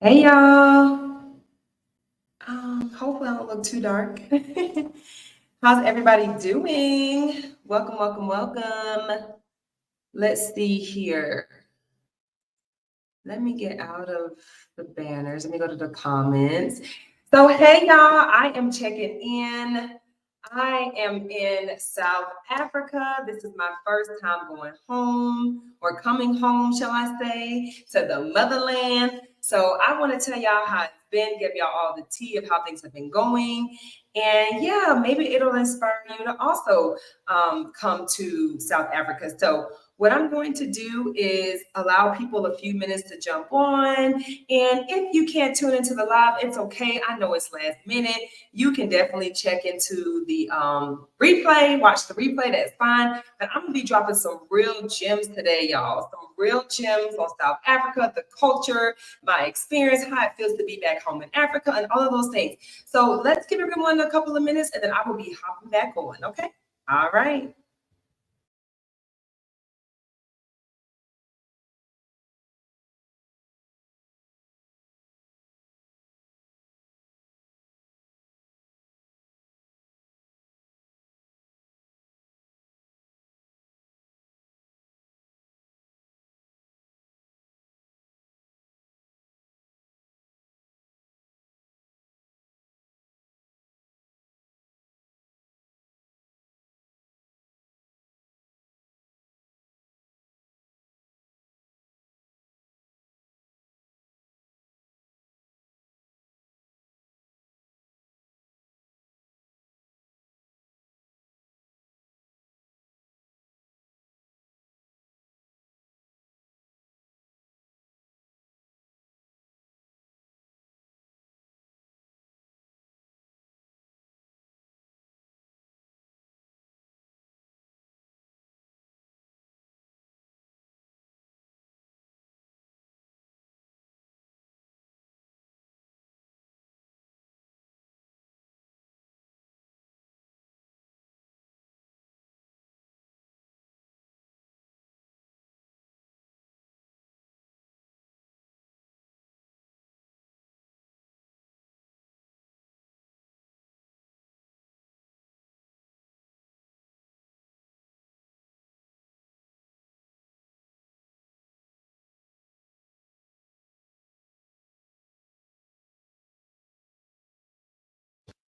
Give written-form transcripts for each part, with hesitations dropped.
Hey y'all. Hopefully I don't look too dark. How's everybody doing? Welcome, welcome, welcome. Let's see here. Let me get out of the banners. Let me go to the comments. So, hey y'all, I am checking in. I am in South Africa. This is my first time going home or coming home, shall I say, to the motherland. So I want to tell y'all how it's been, give y'all all the tea of how things have been going. And yeah, maybe it'll inspire you to also come to South Africa. So what I'm going to do is allow people a few minutes to jump on. And if you can't tune into the live, it's okay. I know it's last minute. You can definitely check into the replay, watch the replay. That's fine. But I'm going to be dropping some real gems today, y'all. Some real gems on South Africa, the culture, my experience, how it feels to be back home in Africa, and all of those things. So let's give everyone a couple of minutes, and then I will be hopping back on, okay? All right.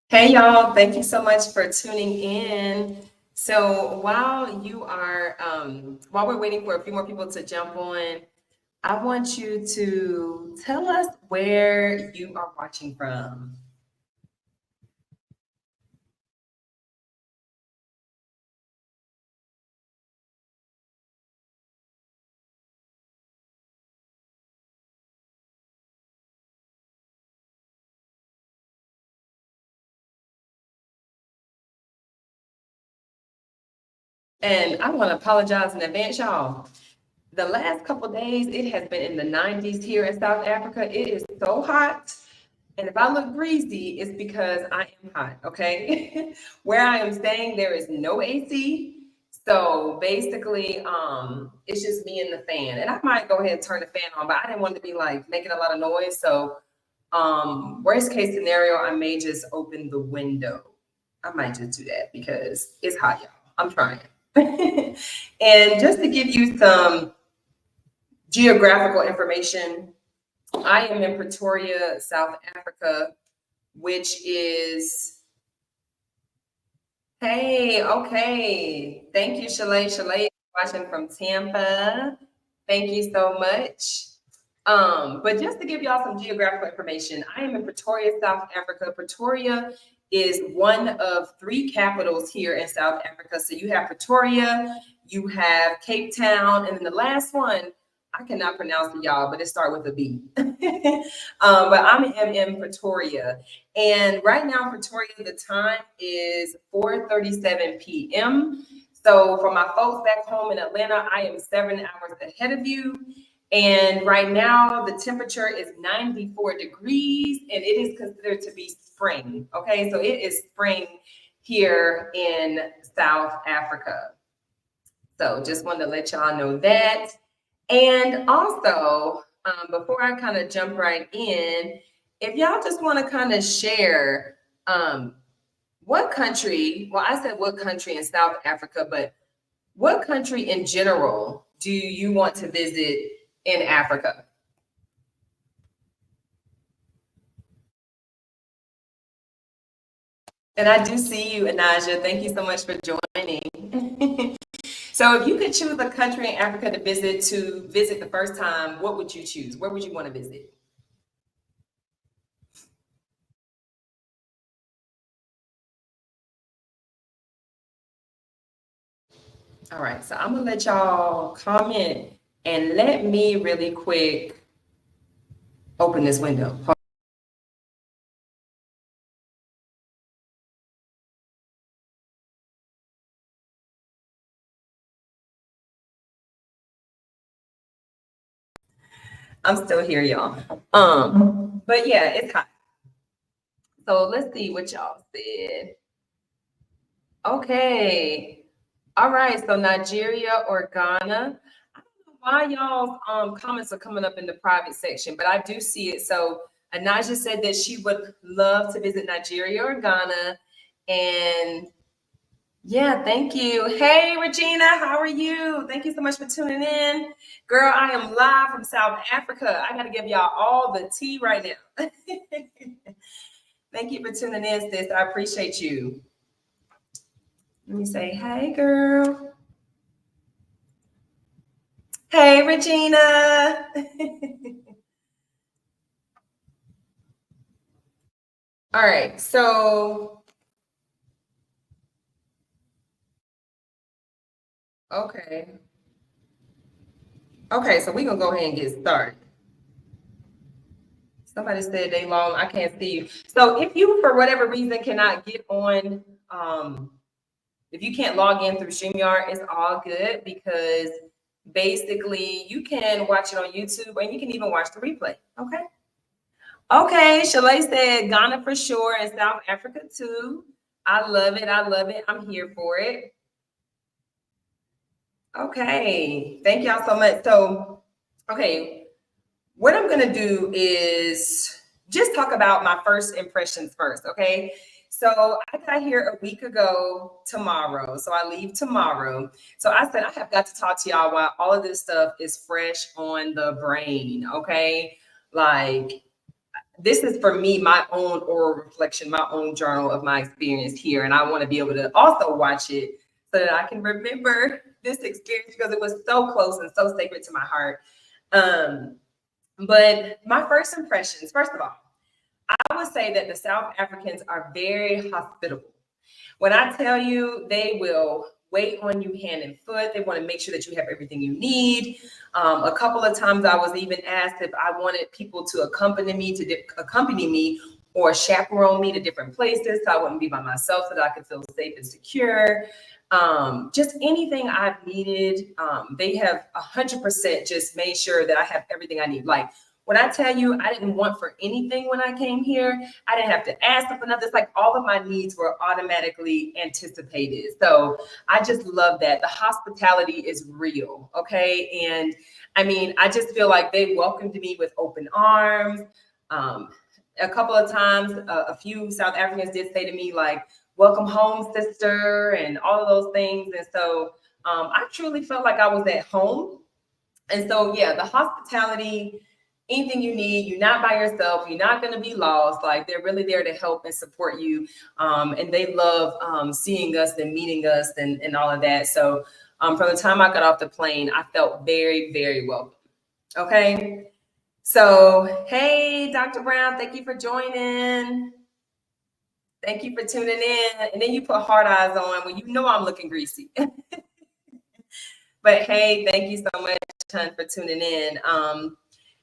Hey y'all, thank you so much for tuning in. So while we're waiting for a few more people to jump on, I want you to tell us where you are watching from. And I want to apologize in advance, y'all. The last couple days, it has been in the 90s here in South Africa. It is so hot. And if I look breezy, it's because I am hot, okay? Where I am staying, there is no AC. So basically, it's just me and the fan. And I might go ahead and turn the fan on, but I didn't want it to be like making a lot of noise. So worst case scenario, I may just open the window. I might just do that because it's hot, y'all. I'm trying. And just to give you some geographical information, I am in Pretoria, South Africa, which is, hey, okay. Thank you, Shalay. Shalay watching from Tampa. Thank you so much. But just to give y'all some geographical information, I am in Pretoria, South Africa. Pretoria is one of three capitals here in South Africa. So you have Pretoria, you have Cape Town, and then the last one, I cannot pronounce it, y'all, but it starts with a B. But I'm in Pretoria. And right now, Pretoria, the time is 4:37 p.m. So for my folks back home in Atlanta, I am 7 hours ahead of you. And right now, the temperature is 94 degrees, and it is considered to be spring. Okay, so it is spring here in South Africa. So just wanted to let y'all know that. And also, before I kind of jump right in, if y'all just want to kind of share what country, well, I said what country in South Africa, but what country in general do you want to visit in Africa? And I do see you, Anaja. Thank you so much for joining. So if you could choose a country in Africa to visit the first time, what would you choose? Where would you want to visit? All right, so I'm gonna let y'all comment and let me really quick open this window. I'm still here, y'all. But yeah, it's hot. So let's see what y'all said. Okay. All right, so Nigeria or Ghana. I don't know why y'all's comments are coming up in the private section, but I do see it. So Anaja said that she would love to visit Nigeria or Ghana. And yeah, thank you. Hey, Regina, how are you? Thank you so much for tuning in. Girl, I am live from South Africa. I got to give y'all all the tea right now. Thank you for tuning in, sis. I appreciate you. Let me say, hey, girl. Hey, Regina. All right, so, okay. Okay, so we're going to go ahead and get started. Somebody said they long, I can't see you. So if you, for whatever reason, cannot get on, if you can't log in through StreamYard, it's all good because basically you can watch it on YouTube and you can even watch the replay, okay? Okay, Shalay said Ghana for sure and South Africa too. I love it. I love it. I'm here for it. Okay, thank y'all so much. So, okay, what I'm gonna do is just talk about my first impressions first, okay? So I got here a week ago tomorrow. So I leave tomorrow. So I said I have got to talk to y'all while all of this stuff is fresh on the brain, okay? Like this is for me, my own oral reflection, my own journal of my experience here. And I want to be able to also watch it so that I can remember this experience because it was so close and so sacred to my heart. But my first impressions, first of all, I would say that the South Africans are very hospitable. When I tell you they will wait on you hand and foot, they want to make sure that you have everything you need. A couple of times I was even asked if I wanted people to accompany me or chaperone me to different places so I wouldn't be by myself so that I could feel safe and secure. Just anything I've needed, they have 100% just made sure that I have everything I need. Like when I tell you I didn't want for anything when I came here, I didn't have to ask for nothing. It's like all of my needs were automatically anticipated. So I just love that. The hospitality is real, okay? And I mean, I just feel like they welcomed me with open arms. A couple of times, a few South Africans did say to me like, welcome home, sister, and all of those things. And so I truly felt like I was at home. And so, yeah, the hospitality, anything you need, you're not by yourself, you're not going to be lost. Like they're really there to help and support you. And they love seeing us and meeting us and all of that. So from the time I got off the plane, I felt very, very welcome. Okay. So, hey, Dr. Brown, thank you for joining. Thank you for tuning in. And then you put hard eyes on when you know I'm looking greasy. But hey, thank you so much, Hun, for tuning in.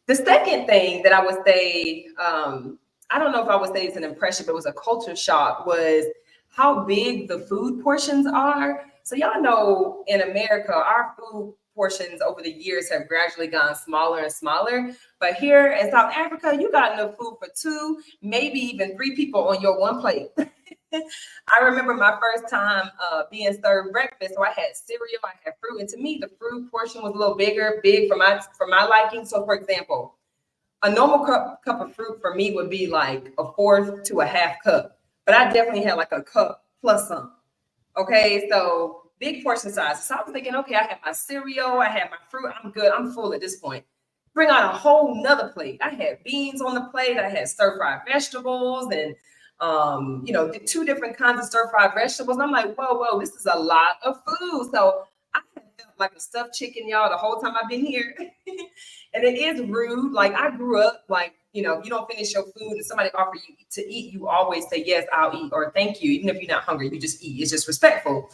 The second thing that I would say, I don't know if I would say it's an impression, but it was a culture shock, was how big the food portions are. So y'all know in America, our food portions over the years have gradually gone smaller and smaller. But here in South Africa, you got enough food for 2, maybe even 3 people on your one plate. I remember my first time being served breakfast. So I had cereal, I had fruit, and to me, the fruit portion was a little big for my liking. So, for example, a normal cup of fruit for me would be like a fourth to a half cup, but I definitely had like a cup plus some. Okay, so big portion size. So I was thinking, okay, I have my cereal, I have my fruit, I'm good, I'm full at this point. Bring out a whole nother plate. I had beans on the plate, I had stir-fried vegetables, and you know, 2 different kinds of stir-fried vegetables. And I'm like, whoa, this is a lot of food. So I felt like a stuffed chicken, y'all, the whole time I've been here. And it is rude. Like, I grew up like, you know, if you don't finish your food and somebody offers you to eat, you always say, yes, I'll eat, or thank you. Even if you're not hungry, you just eat. It's just respectful.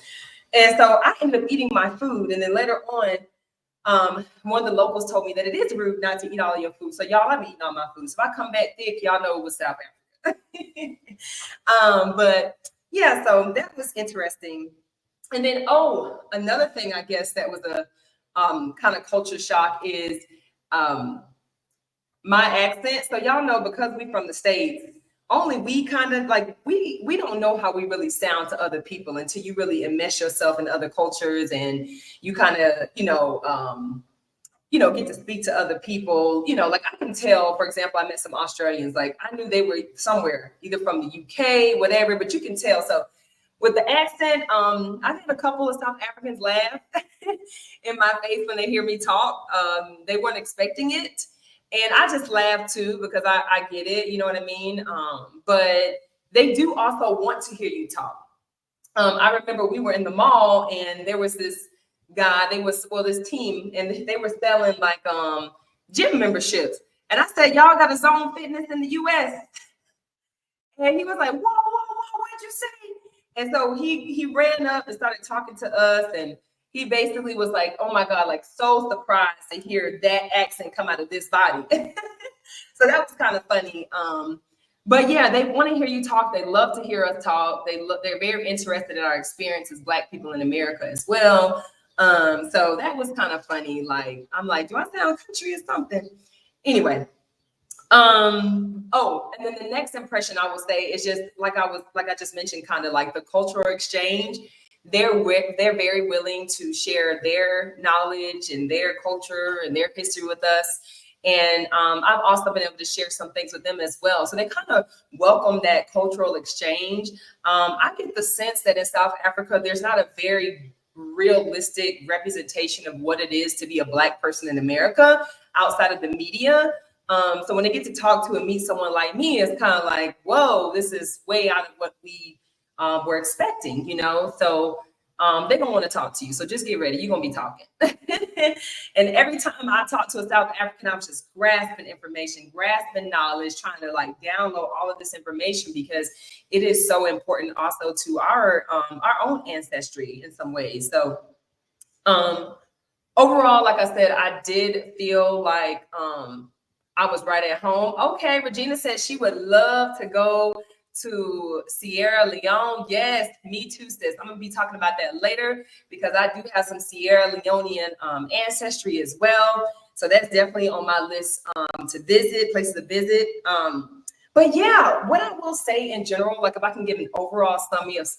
And so I ended up eating my food. And then later on, one of the locals told me that it is rude not to eat all of your food. So y'all, I'm eating all my food. So if I come back thick, y'all know it was South Africa. But yeah, so that was interesting. And then, another thing I guess that was a kind of culture shock is my accent. So y'all know, because we from the States, only we kind of like, we don't know how we really sound to other people until you really immerse yourself in other cultures and you kind of, get to speak to other people. Like, I can tell, for example, I met some Australians, like I knew they were somewhere, either from the UK, whatever, but you can tell. So with the accent, I've had a couple of South Africans laugh in my face when they hear me talk. They weren't expecting it. And I just laugh too, because I get it, you know what I mean? But they do also want to hear you talk. I remember we were in the mall and there was this guy, this team, and they were selling like gym memberships. And I said, y'all got a Zone Fitness in the US? And he was like, whoa, what'd you say? And so he ran up and started talking to us, and he basically was like, oh my God, like so surprised to hear that accent come out of this body. So that was kind of funny. But yeah, they want to hear you talk. They love to hear us talk. They're very interested in our experience as Black people in America as well. So that was kind of funny. Like, I'm like, do I sound country or something? Anyway. And then the next impression I will say is just like I just mentioned, kind of like the cultural exchange. They're very willing to share their knowledge and their culture and their history with us. And I've also been able to share some things with them as well. So they kind of welcome that cultural exchange. I get the sense that in South Africa, there's not a very realistic representation of what it is to be a Black person in America outside of the media. So when they get to talk to and meet someone like me, it's kind of like, whoa, this is way out of what we were expecting, So they're going to want to talk to you. So just get ready. You're going to be talking. And every time I talk to a South African, I'm just grasping information, grasping knowledge, trying to like download all of this information, because it is so important also to our own ancestry in some ways. So overall, like I said, I did feel like I was right at home. Okay, Regina said she would love to go to Sierra Leone. Yes, me too, sis. I'm gonna be talking about that later, because I do have some Sierra Leonean ancestry as well. So that's definitely on my list to visit, places to visit. But yeah, what I will say in general, like if I can give an overall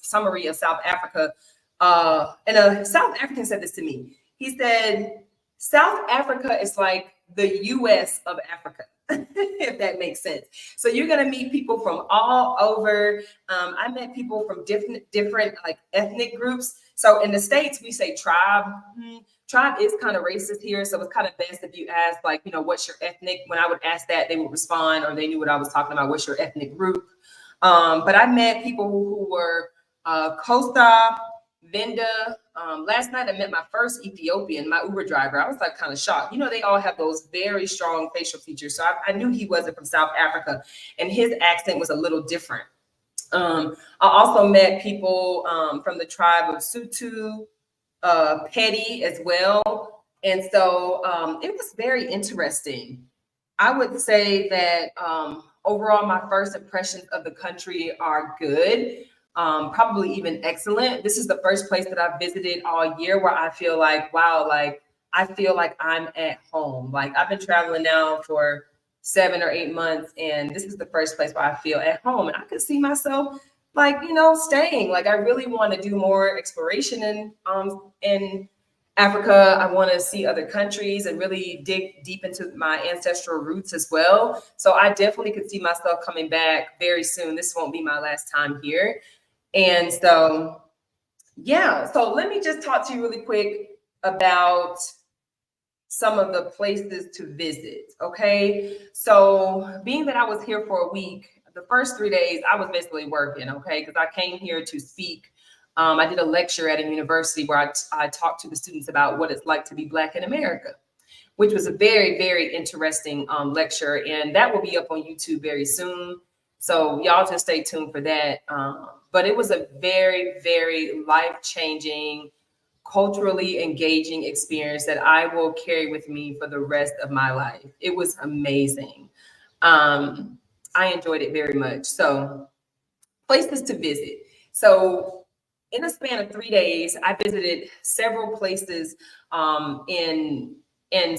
summary of South Africa, and a South African said this to me. He said, South Africa is like the US of Africa, if that makes sense. So you're going to meet people from all over. I met people from different like ethnic groups. So in the States, we say tribe. Tribe is kind of racist here. So it's kind of best if you ask, like, what's your ethnic? When I would ask that, they would respond, or they knew what I was talking about. What's your ethnic group? But I met people who were Costa, Venda. Last night I met my first Ethiopian, my Uber driver. I was like kind of shocked. They all have those very strong facial features. So I knew he wasn't from South Africa, and his accent was a little different. I also met people from the tribe of Sutu, Pedi as well. And so it was very interesting. I would say that overall, my first impressions of the country are good. Probably even excellent. This is the first place that I've visited all year where I feel like, wow, like I feel like I'm at home. Like I've been traveling now for 7 or 8 months, and this is the first place where I feel at home. And I could see myself like, staying. Like I really want to do more exploration in Africa. I want to see other countries and really dig deep into my ancestral roots as well. So I definitely could see myself coming back very soon. This won't be my last time here. And so, yeah, so let me just talk to you really quick about some of the places to visit. Okay. So being that I was here for a week, the first 3 days I was basically working. Okay. Because I came here to speak. I did a lecture at a university where I talked to the students about what it's like to be Black in America, which was a very, very interesting lecture. And that will be up on YouTube very soon. So y'all just stay tuned for that. But it was a very, very life-changing, culturally engaging experience that I will carry with me for the rest of my life. It was amazing. I enjoyed it very much. So places to visit. So in a span of 3 days, I visited several places in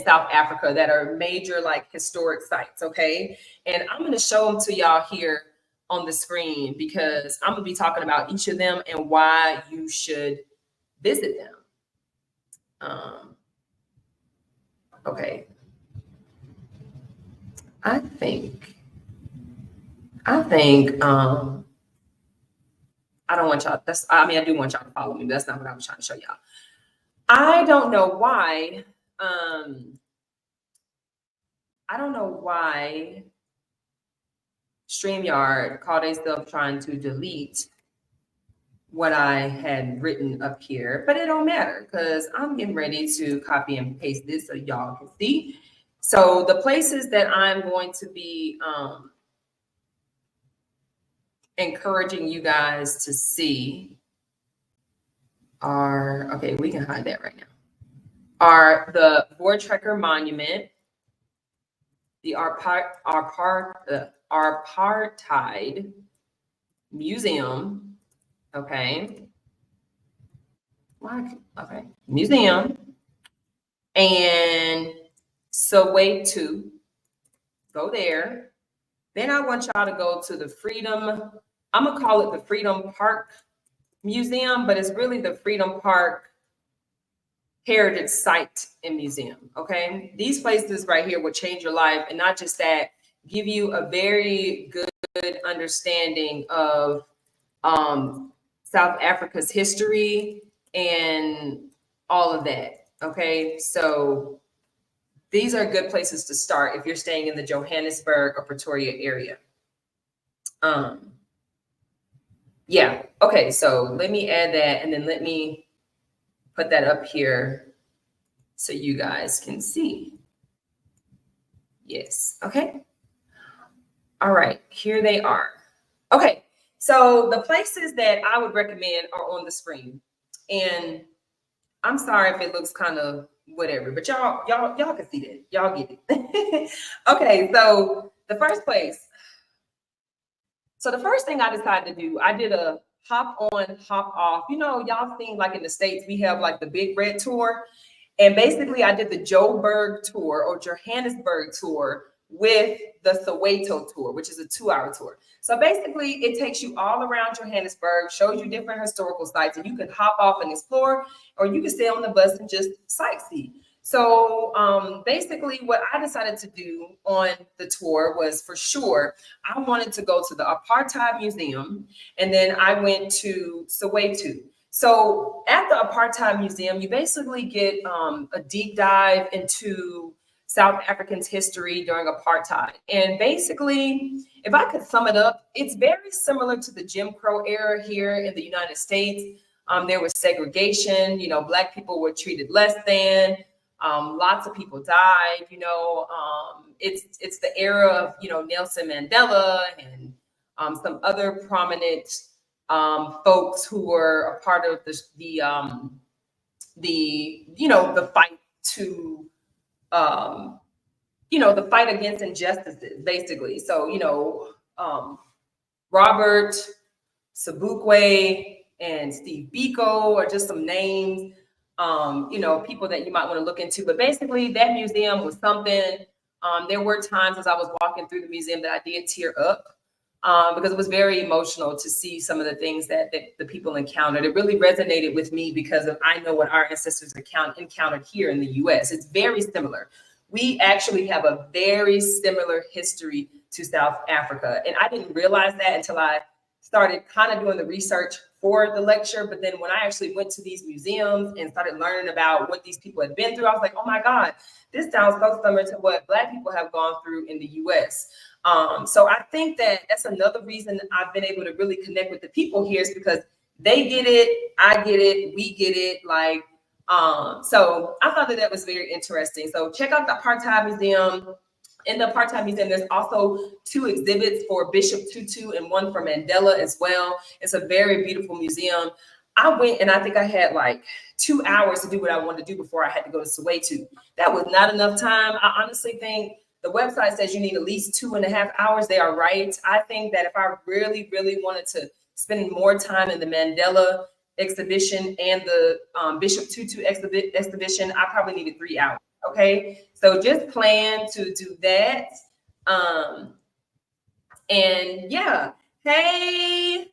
South Africa that are major like historic sites. Okay. And I'm going to show them to y'all here on the screen because I'm going to be talking about each of them and why you should visit them. Okay. I think I don't want y'all, I do want y'all to follow me, but that's not what I was trying to show y'all. I don't know why StreamYard called itself trying to delete what I had written up here, but it don't matter because I'm getting ready to copy and paste this so y'all can see. So the places that I'm going to be encouraging you guys to see are, okay, we can hide that right now, are the Voortrekker Monument, the Apartheid Museum, okay, okay, museum, and Soweto, go there. Then I want y'all to go to the Freedom, I'm gonna call it the Freedom Park Museum, but it's really the Freedom Park Heritage Site and Museum, okay? These places right here will change your life, and not just that, give you a very good understanding of South Africa's history and all of that, okay? So these are good places to start if you're staying in the Johannesburg or Pretoria area. Yeah, okay, so let me add that and then let me put that up here so you guys can see. Yes, okay. All right, here they are. Okay, so the places that I would recommend are on the screen. And I'm sorry if it looks kind of whatever, but y'all can see that. Y'all get it. Okay, so the first place. So the first thing I decided to do, I did a hop on, hop off. You know, y'all seen like in the States, we have like the Big Red Tour. And basically I did the Joburg tour or Johannesburg tour with the Soweto tour, which is a 2-hour tour. So basically it takes you all around Johannesburg, shows you different historical sites, and you can hop off and explore, or you can stay on the bus and just sightsee. So basically what I decided to do on the tour was, for sure, I wanted to go to the Apartheid Museum, and then I went to Soweto. So at the Apartheid Museum, you basically get a deep dive into South Africans' history during apartheid. And basically, if I could sum it up, it's very similar to the Jim Crow era here in the United States. There was segregation, you know, Black people were treated less than. Lots of people died, you know. It's the era of, you know, Nelson Mandela and some other prominent folks who were a part of the fight to the fight against injustices, basically. So, Robert Sobukwe and Steve Biko are just some names, people that you might want to look into. But basically, that museum was something. There were times as I was walking through the museum that I did tear up. because it was very emotional to see some of the things that the people encountered. It really resonated with me because I know what our ancestors encountered here in the US. It's very similar. We actually have a very similar history to South Africa. And I didn't realize that until I started kind of doing the research for the lecture. But then when I actually went to these museums and started learning about what these people had been through, I was like, oh my God, this sounds so similar to what Black people have gone through in the US. So I think that that's another reason I've been able to really connect with the people here, is because they get it, I get it, we get it. Like, so I thought that that was very interesting. So check out the Apartheid Museum. In the Apartheid Museum, there's also 2 exhibits for Bishop Tutu and one for Mandela as well. It's a very beautiful museum. I went and I think I had like 2 hours to do what I wanted to do before I had to go to Soweto. That was not enough time. I honestly think the website says you need at least 2.5 hours. They are right. I think that if I really, really wanted to spend more time in the Mandela exhibition and the Bishop Tutu exhibition, I probably needed 3 hours. Okay, so just plan to do that. And yeah, hey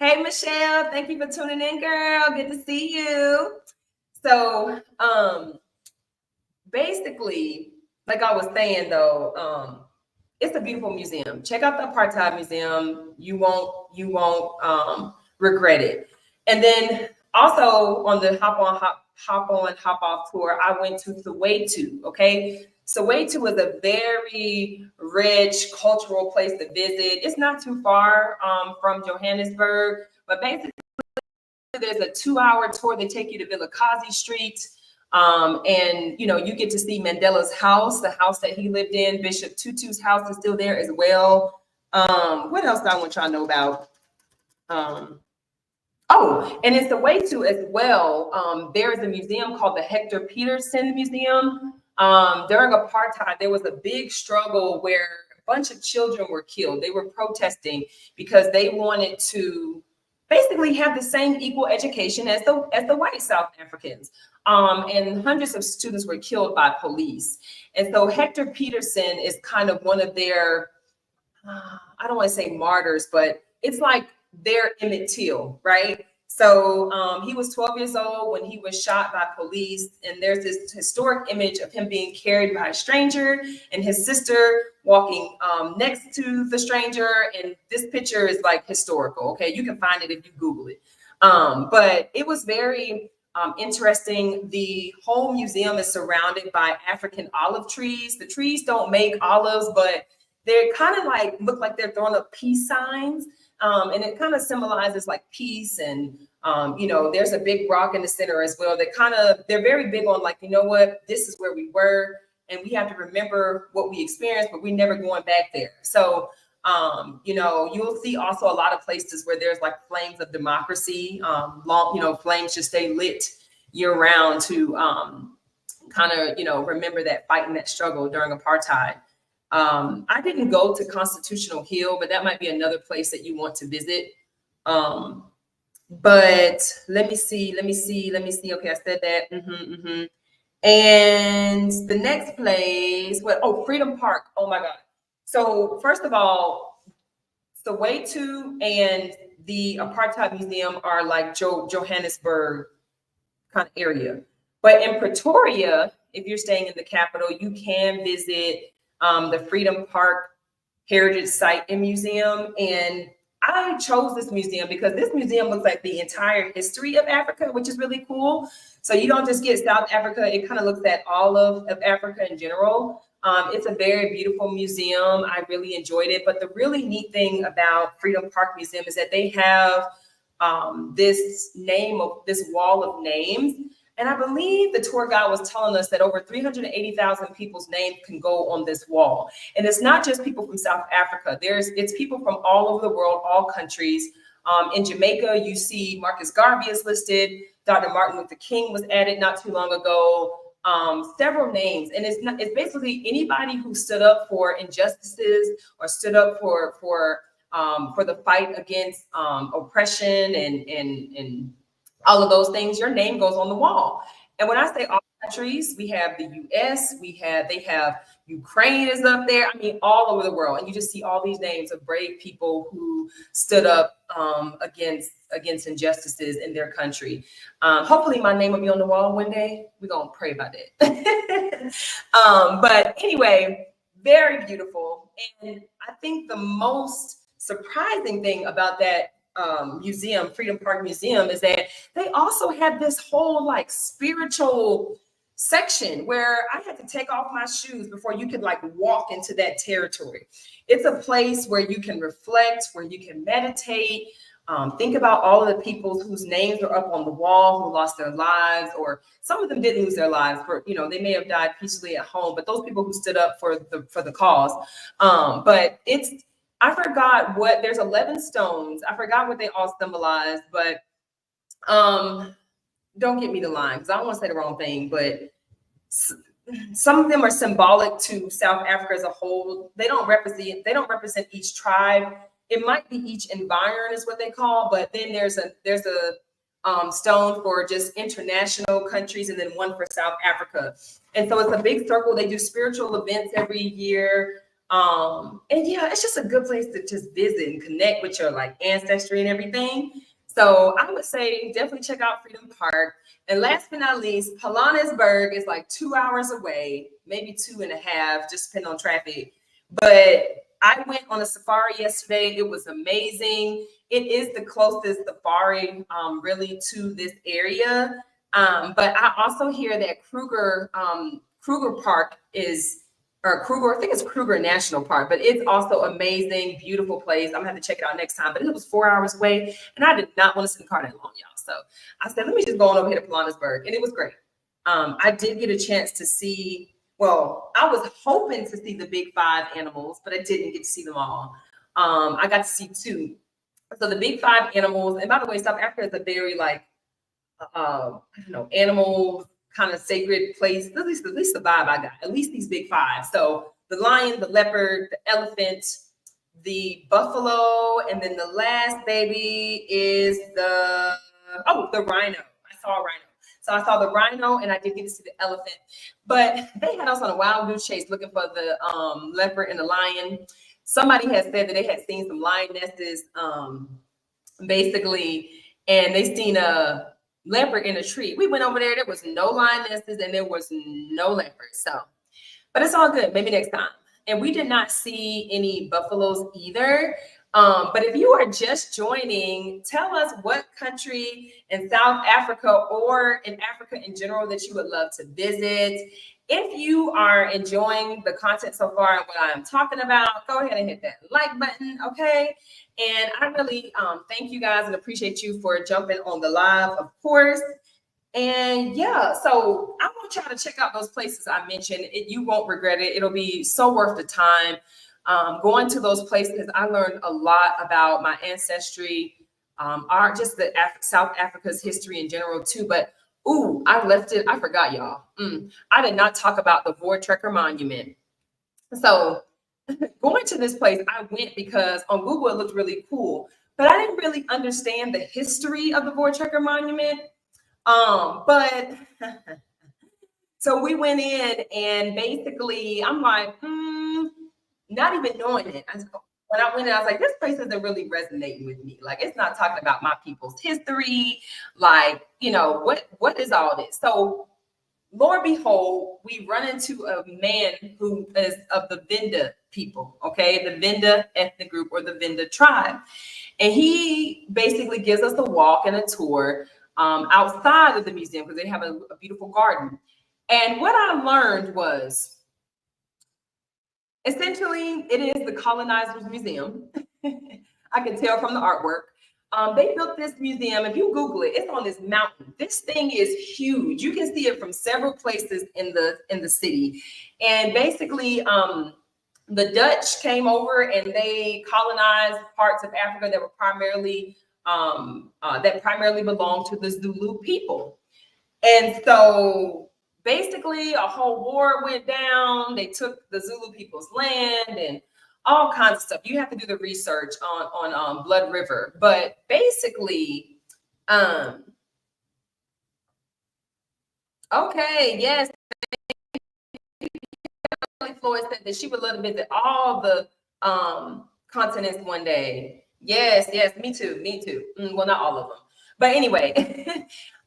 Michelle, thank you for tuning in, girl. Good to see you. So basically, like I was saying though, it's a beautiful museum. Check out the Apartheid Museum. You won't regret it. And then also on the hop on, hop off tour, I went to Soweto. Okay, Soweto is a very rich cultural place to visit. It's not too far from Johannesburg, but basically there's a 2-hour tour. They take you to Vilakazi Street. And you know, you get to see Mandela's house, the house that he lived in. Bishop Tutu's house is still there as well. What else do I want y'all to know about? Oh, and it's the way to as well. There is a museum called the Hector Peterson Museum. During apartheid, there was a big struggle where a bunch of children were killed. They were protesting because they wanted to basically have the same equal education as the white South Africans. And hundreds of students were killed by police. And so Hector Peterson is kind of one of their, I don't want to say martyrs, but it's like their Emmett Till, right? So he was 12 years old when he was shot by police. And there's this historic image of him being carried by a stranger and his sister walking next to the stranger. And this picture is like historical. Okay, you can find it if you Google it. But it was very interesting. The whole museum is surrounded by African olive trees. The trees don't make olives, but they're kind of like, look like they're throwing up peace signs. And it kind of symbolizes like peace. And, you know, there's a big rock in the center as well. They're very big on like, you know what, this is where we were and we have to remember what we experienced, but we're never going back there. So, you know, you'll see also a lot of places where there's like flames of democracy, flames just stay lit year round to kind of, you know, remember that fight and that struggle during apartheid. I didn't go to Constitutional Hill, but that might be another place that you want to visit. But let me see. Okay, I said that. And the next place, Freedom Park. Oh my God. So first of all, Soweto and the Apartheid Museum are like Johannesburg kind of area. But in Pretoria, if you're staying in the capital, you can visit the Freedom Park Heritage Site and Museum. And I chose this museum because this museum looks like the entire history of Africa, which is really cool. So you don't just get South Africa, it kind of looks at all of Africa in general. It's a very beautiful museum. I really enjoyed it. But the really neat thing about Freedom Park Museum is that they have this wall of names. And I believe the tour guide was telling us that over 380,000 people's names can go on this wall. And it's not just people from South Africa. It's people from all over the world, all countries. In Jamaica, you see Marcus Garvey is listed. Dr. Martin Luther King was added not too long ago. Several names. And it's basically anybody who stood up for injustices or stood up for the fight against oppression and all of those things, your name goes on the wall. And when I say all countries, we have the US, they have Ukraine is up there. I mean, all over the world. And you just see all these names of brave people who stood up against injustices in their country. Hopefully my name will be on the wall one day. We're going to pray about it. But anyway, very beautiful. And I think the most surprising thing about that museum, Freedom Park Museum, is that they also have this whole like spiritual section where I had to take off my shoes before you could like walk into that territory. It's a place where you can reflect, where you can meditate, think about all of the people whose names are up on the wall who lost their lives, or some of them didn't lose their lives, but they may have died peacefully at home, but those people who stood up for the cause. But I forgot what, there's 11 stones. I forgot what they all symbolize, but don't get me the line because I don't want to say the wrong thing, but some of them are symbolic to South Africa as a whole. They don't represent each tribe. It might be each environ is what they call, but then there's a stone for just international countries and then one for South Africa. And so it's a big circle. They do spiritual events every year. And yeah, it's just a good place to just visit and connect with your like ancestry and everything. So I would say definitely check out Freedom Park. And last but not least, Pilanesberg is like 2 hours away, maybe 2.5, just depending on traffic. But I went on a safari yesterday. It was amazing. It is the closest safari really to this area. But I also hear that Kruger Park I think it's Kruger National Park, but it's also amazing, beautiful place. I'm gonna have to check it out next time, but it was 4 hours away and I did not want to sit in the car that long, y'all. So I said, let me just go on over here to Pilanesberg, and it was great. I did get a chance to see, well, I was hoping to see the big 5 animals, but I didn't get to see them all. I got to see 2. So the big 5 animals, and by the way, South Africa is a very like, I don't know, animal kind of sacred place, at least the vibe I got, at least these big 5. So the lion, the leopard, the elephant, the buffalo, and then the last baby is the rhino. I saw a rhino. So I saw the rhino and I did get to see the elephant, but they had us on a wild goose chase looking for the leopard and the lion. Somebody had said that they had seen some lionesses basically, and they seen a leopard in a tree. We went over there, there was no lionesses and there was no leopards. So, but it's all good, maybe next time. And we did not see any buffaloes either. But if you are just joining, tell us what country in South Africa or in Africa in general that you would love to visit. If you are enjoying the content so far and what I am talking about, go ahead and hit that like button, okay? And I really thank you guys and appreciate you for jumping on the live, of course. And yeah, so I want y'all to check out those places I mentioned. You won't regret it. It'll be so worth the time. Going to those places, I learned a lot about my ancestry, South Africa's history in general too. But I forgot, y'all. I did not talk about the Voortrekker Monument. So going to this place, I went because on Google it looked really cool, but I didn't really understand the history of the Voortrekker Monument. But so we went in and basically I'm like, not even knowing it. When I went in, I was like, this place isn't really resonating with me. Like, it's not talking about my people's history. Like, what is all this? So lo and behold, we run into a man who is of the Venda people, okay? The Venda ethnic group or the Venda tribe. And he basically gives us a walk and a tour outside of the museum because they have a beautiful garden. And what I learned was, essentially, it is the colonizers' museum. I can tell from the artwork. They built this museum. If you Google it, it's on this mountain. This thing is huge. You can see it from several places in the city. And basically, the Dutch came over and they colonized parts of Africa that were primarily belonged to the Zulu people. And so basically a whole war went down. They took the Zulu people's land and all kinds of stuff. You have to do the research on Blood River. But basically, okay, yes. Kelly Floyd said that she would love to visit all the continents one day. Yes, me too. Well, not all of them, but anyway,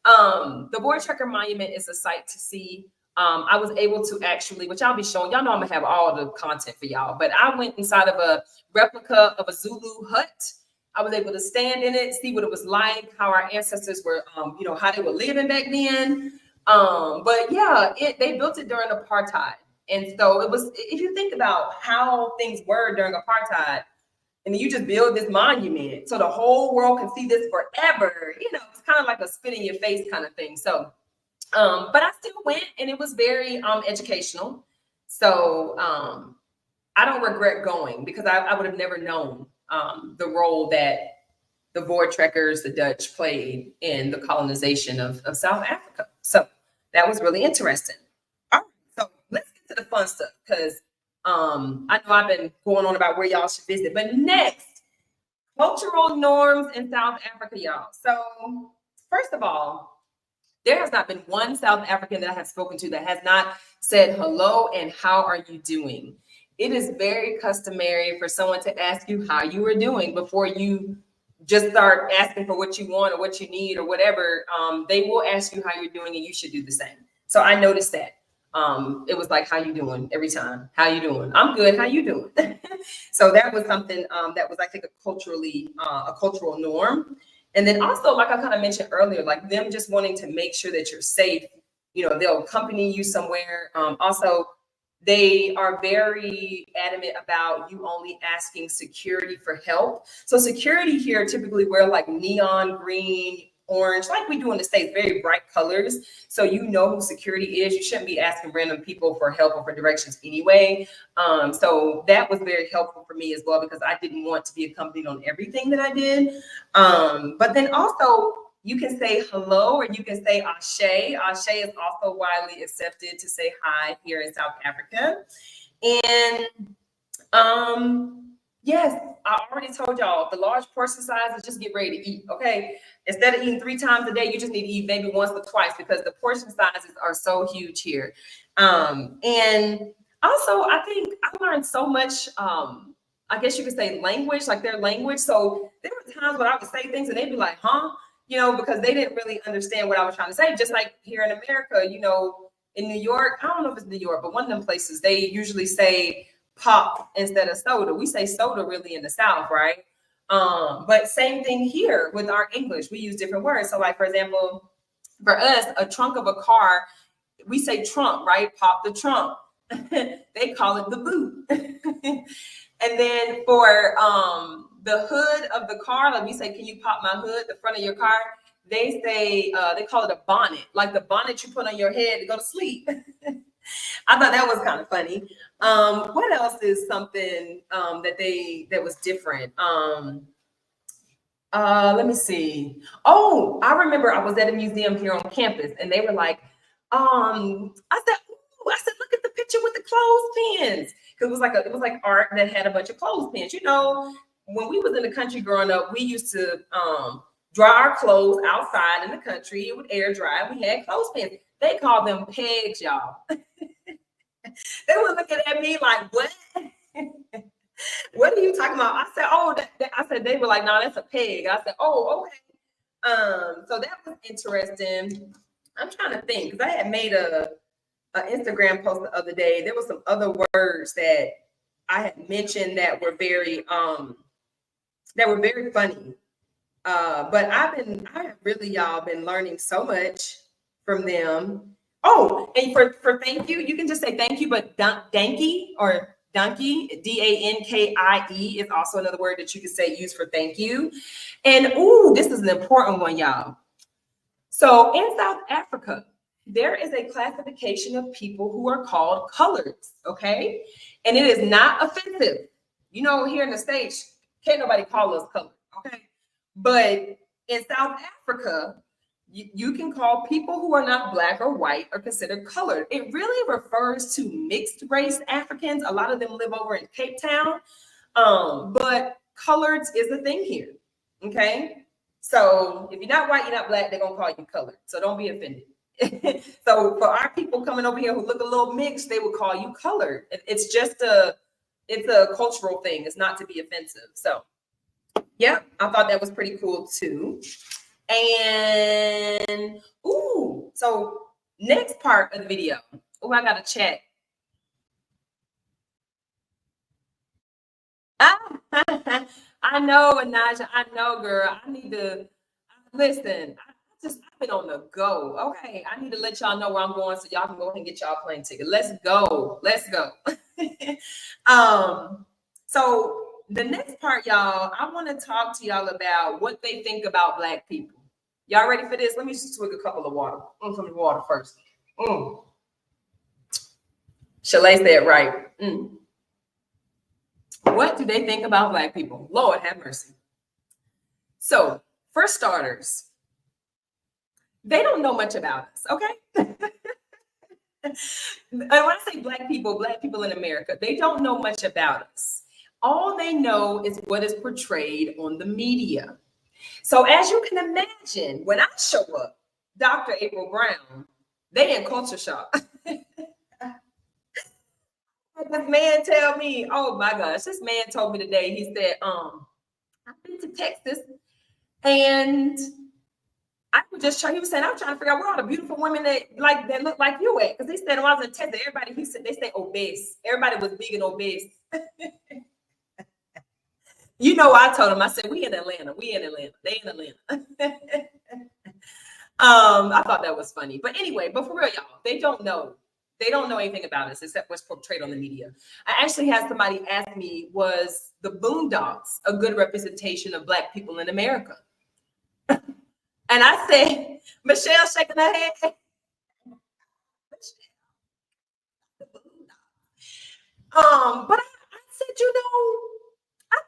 the Void Tracker Monument is a site to see. I was able to actually, which I'll be showing y'all know I'm gonna have all the content for y'all, but I went inside of a replica of a Zulu hut. I was able to stand in it, see what it was like, how our ancestors were, how they were living back then. But yeah, they built it during apartheid. And so it was, if you think about how things were during apartheid, and then you just build this monument so the whole world can see this forever, it's kind of like a spit in your face kind of thing. So, but I still went, and it was very educational. So I don't regret going, because I would have never known the role that the Voortrekkers, the Dutch, played in the colonization of South Africa. So that was really interesting. All right, so let's get to the fun stuff, because I know I've been going on about where y'all should visit, but next, cultural norms in South Africa, y'all. So first of all, there has not been one South African that I have spoken to that has not said hello and how are you doing. It is very customary for someone to ask you how you are doing before you just start asking for what you want or what you need or whatever. They will ask you how you're doing, and you should do the same. So I noticed that. It was like, how you doing every time? How you doing? I'm good. How you doing? So that was something that was, I think, a cultural norm. And then also, like I kind of mentioned earlier, like them just wanting to make sure that you're safe. They'll accompany you somewhere. Also, they are very adamant about you only asking security for help. So security here typically wear like neon green, orange, like we do in the States, very bright colors. So you know who security is. You shouldn't be asking random people for help or for directions anyway. So that was very helpful for me as well, because I didn't want to be accompanied on everything that I did. But then also, you can say hello, or you can say Ashe. Ashe is also widely accepted to say hi here in South Africa. And yes, I already told y'all, the large portion sizes, just get ready to eat, okay? Instead of eating 3 times a day, you just need to eat maybe once or twice, because the portion sizes are so huge here. And also, I think I learned so much, I guess you could say language, like their language. So there were times when I would say things and they'd be like, huh? Because they didn't really understand what I was trying to say. Just like here in America, in New York, I don't know if it's New York, but one of them places, they usually say pop instead of soda. We say soda really in the South, right? But same thing here with our English. We use different words. So like, for example, for us, a trunk of a car, we say trunk, right? Pop the trunk. They call it the boot. And then for the hood of the car, like we say, can you pop my hood, the front of your car? They say, they call it a bonnet, like the bonnet you put on your head to go to sleep. I thought that was kind of funny. What else is something that was different? Let me see. Oh, I remember I was at a museum here on campus, and they were like, I said, look at the picture with the clothespins. Because it was like art that had a bunch of clothespins. When we was in the country growing up, we used to dry our clothes outside in the country. It would air dry. We had clothespins. They called them pegs, y'all. They were looking at me like, what? What are you talking about? I said, oh, I said, they were like, no, that's a peg. I said, oh, okay. So that was interesting. I'm trying to think, because I had made an Instagram post the other day. There were some other words that I had mentioned that were very funny. But I have really, y'all, been learning so much from them. Oh, and for thank you, you can just say thank you, but dankie or donkey, D-A-N-K-I-E is also another word that you can say use for thank you. And this is an important one, y'all. So in South Africa, there is a classification of people who are called coloreds, okay? And it is not offensive. Here in the States, can't nobody call us colored, okay? But in South Africa, you can call people who are not Black or white or considered colored. It really refers to mixed race Africans. A lot of them live over in Cape Town, but coloreds is a thing here, okay? So if you're not white, you're not Black, they're gonna call you colored. So don't be offended. So for our people coming over here who look a little mixed, they would call you colored. It's just it's a cultural thing. It's not to be offensive. So yeah, I thought that was pretty cool too. And ooh, so next part of the video. Oh, I gotta check. I know, Anaja. I know, girl. I need to listen. I've been on the go. Okay, I need to let y'all know where I'm going so y'all can go ahead and get y'all plane ticket. Let's go. Let's go. So the next part, y'all, I want to talk to y'all about what they think about Black people. Y'all ready for this? Let me just swig a couple of water. Some water first. Shalay said right. What do they think about Black people? Lord have mercy. So, for starters, they don't know much about us, okay? And when I say Black people in America, they don't know much about us. All they know is what is portrayed on the media. So as you can imagine, when I show up, Dr. April Brown, they in culture shock. This man tell me, oh my gosh, this man told me today, he said, I've been to Texas and I was just trying, he was saying, I'm trying to figure out where all the beautiful women that look like you at. Because he said, when I was in Texas, everybody, he said, they say obese. Everybody was big and obese. You know, I told him, I said, we in Atlanta. They in Atlanta. I thought that was funny. But anyway, but for real, y'all, they don't know anything about us except what's portrayed on the media. I actually had somebody ask me, was the Boondocks a good representation of Black people in America? And I said, Michelle shaking her head. But I said, you know, I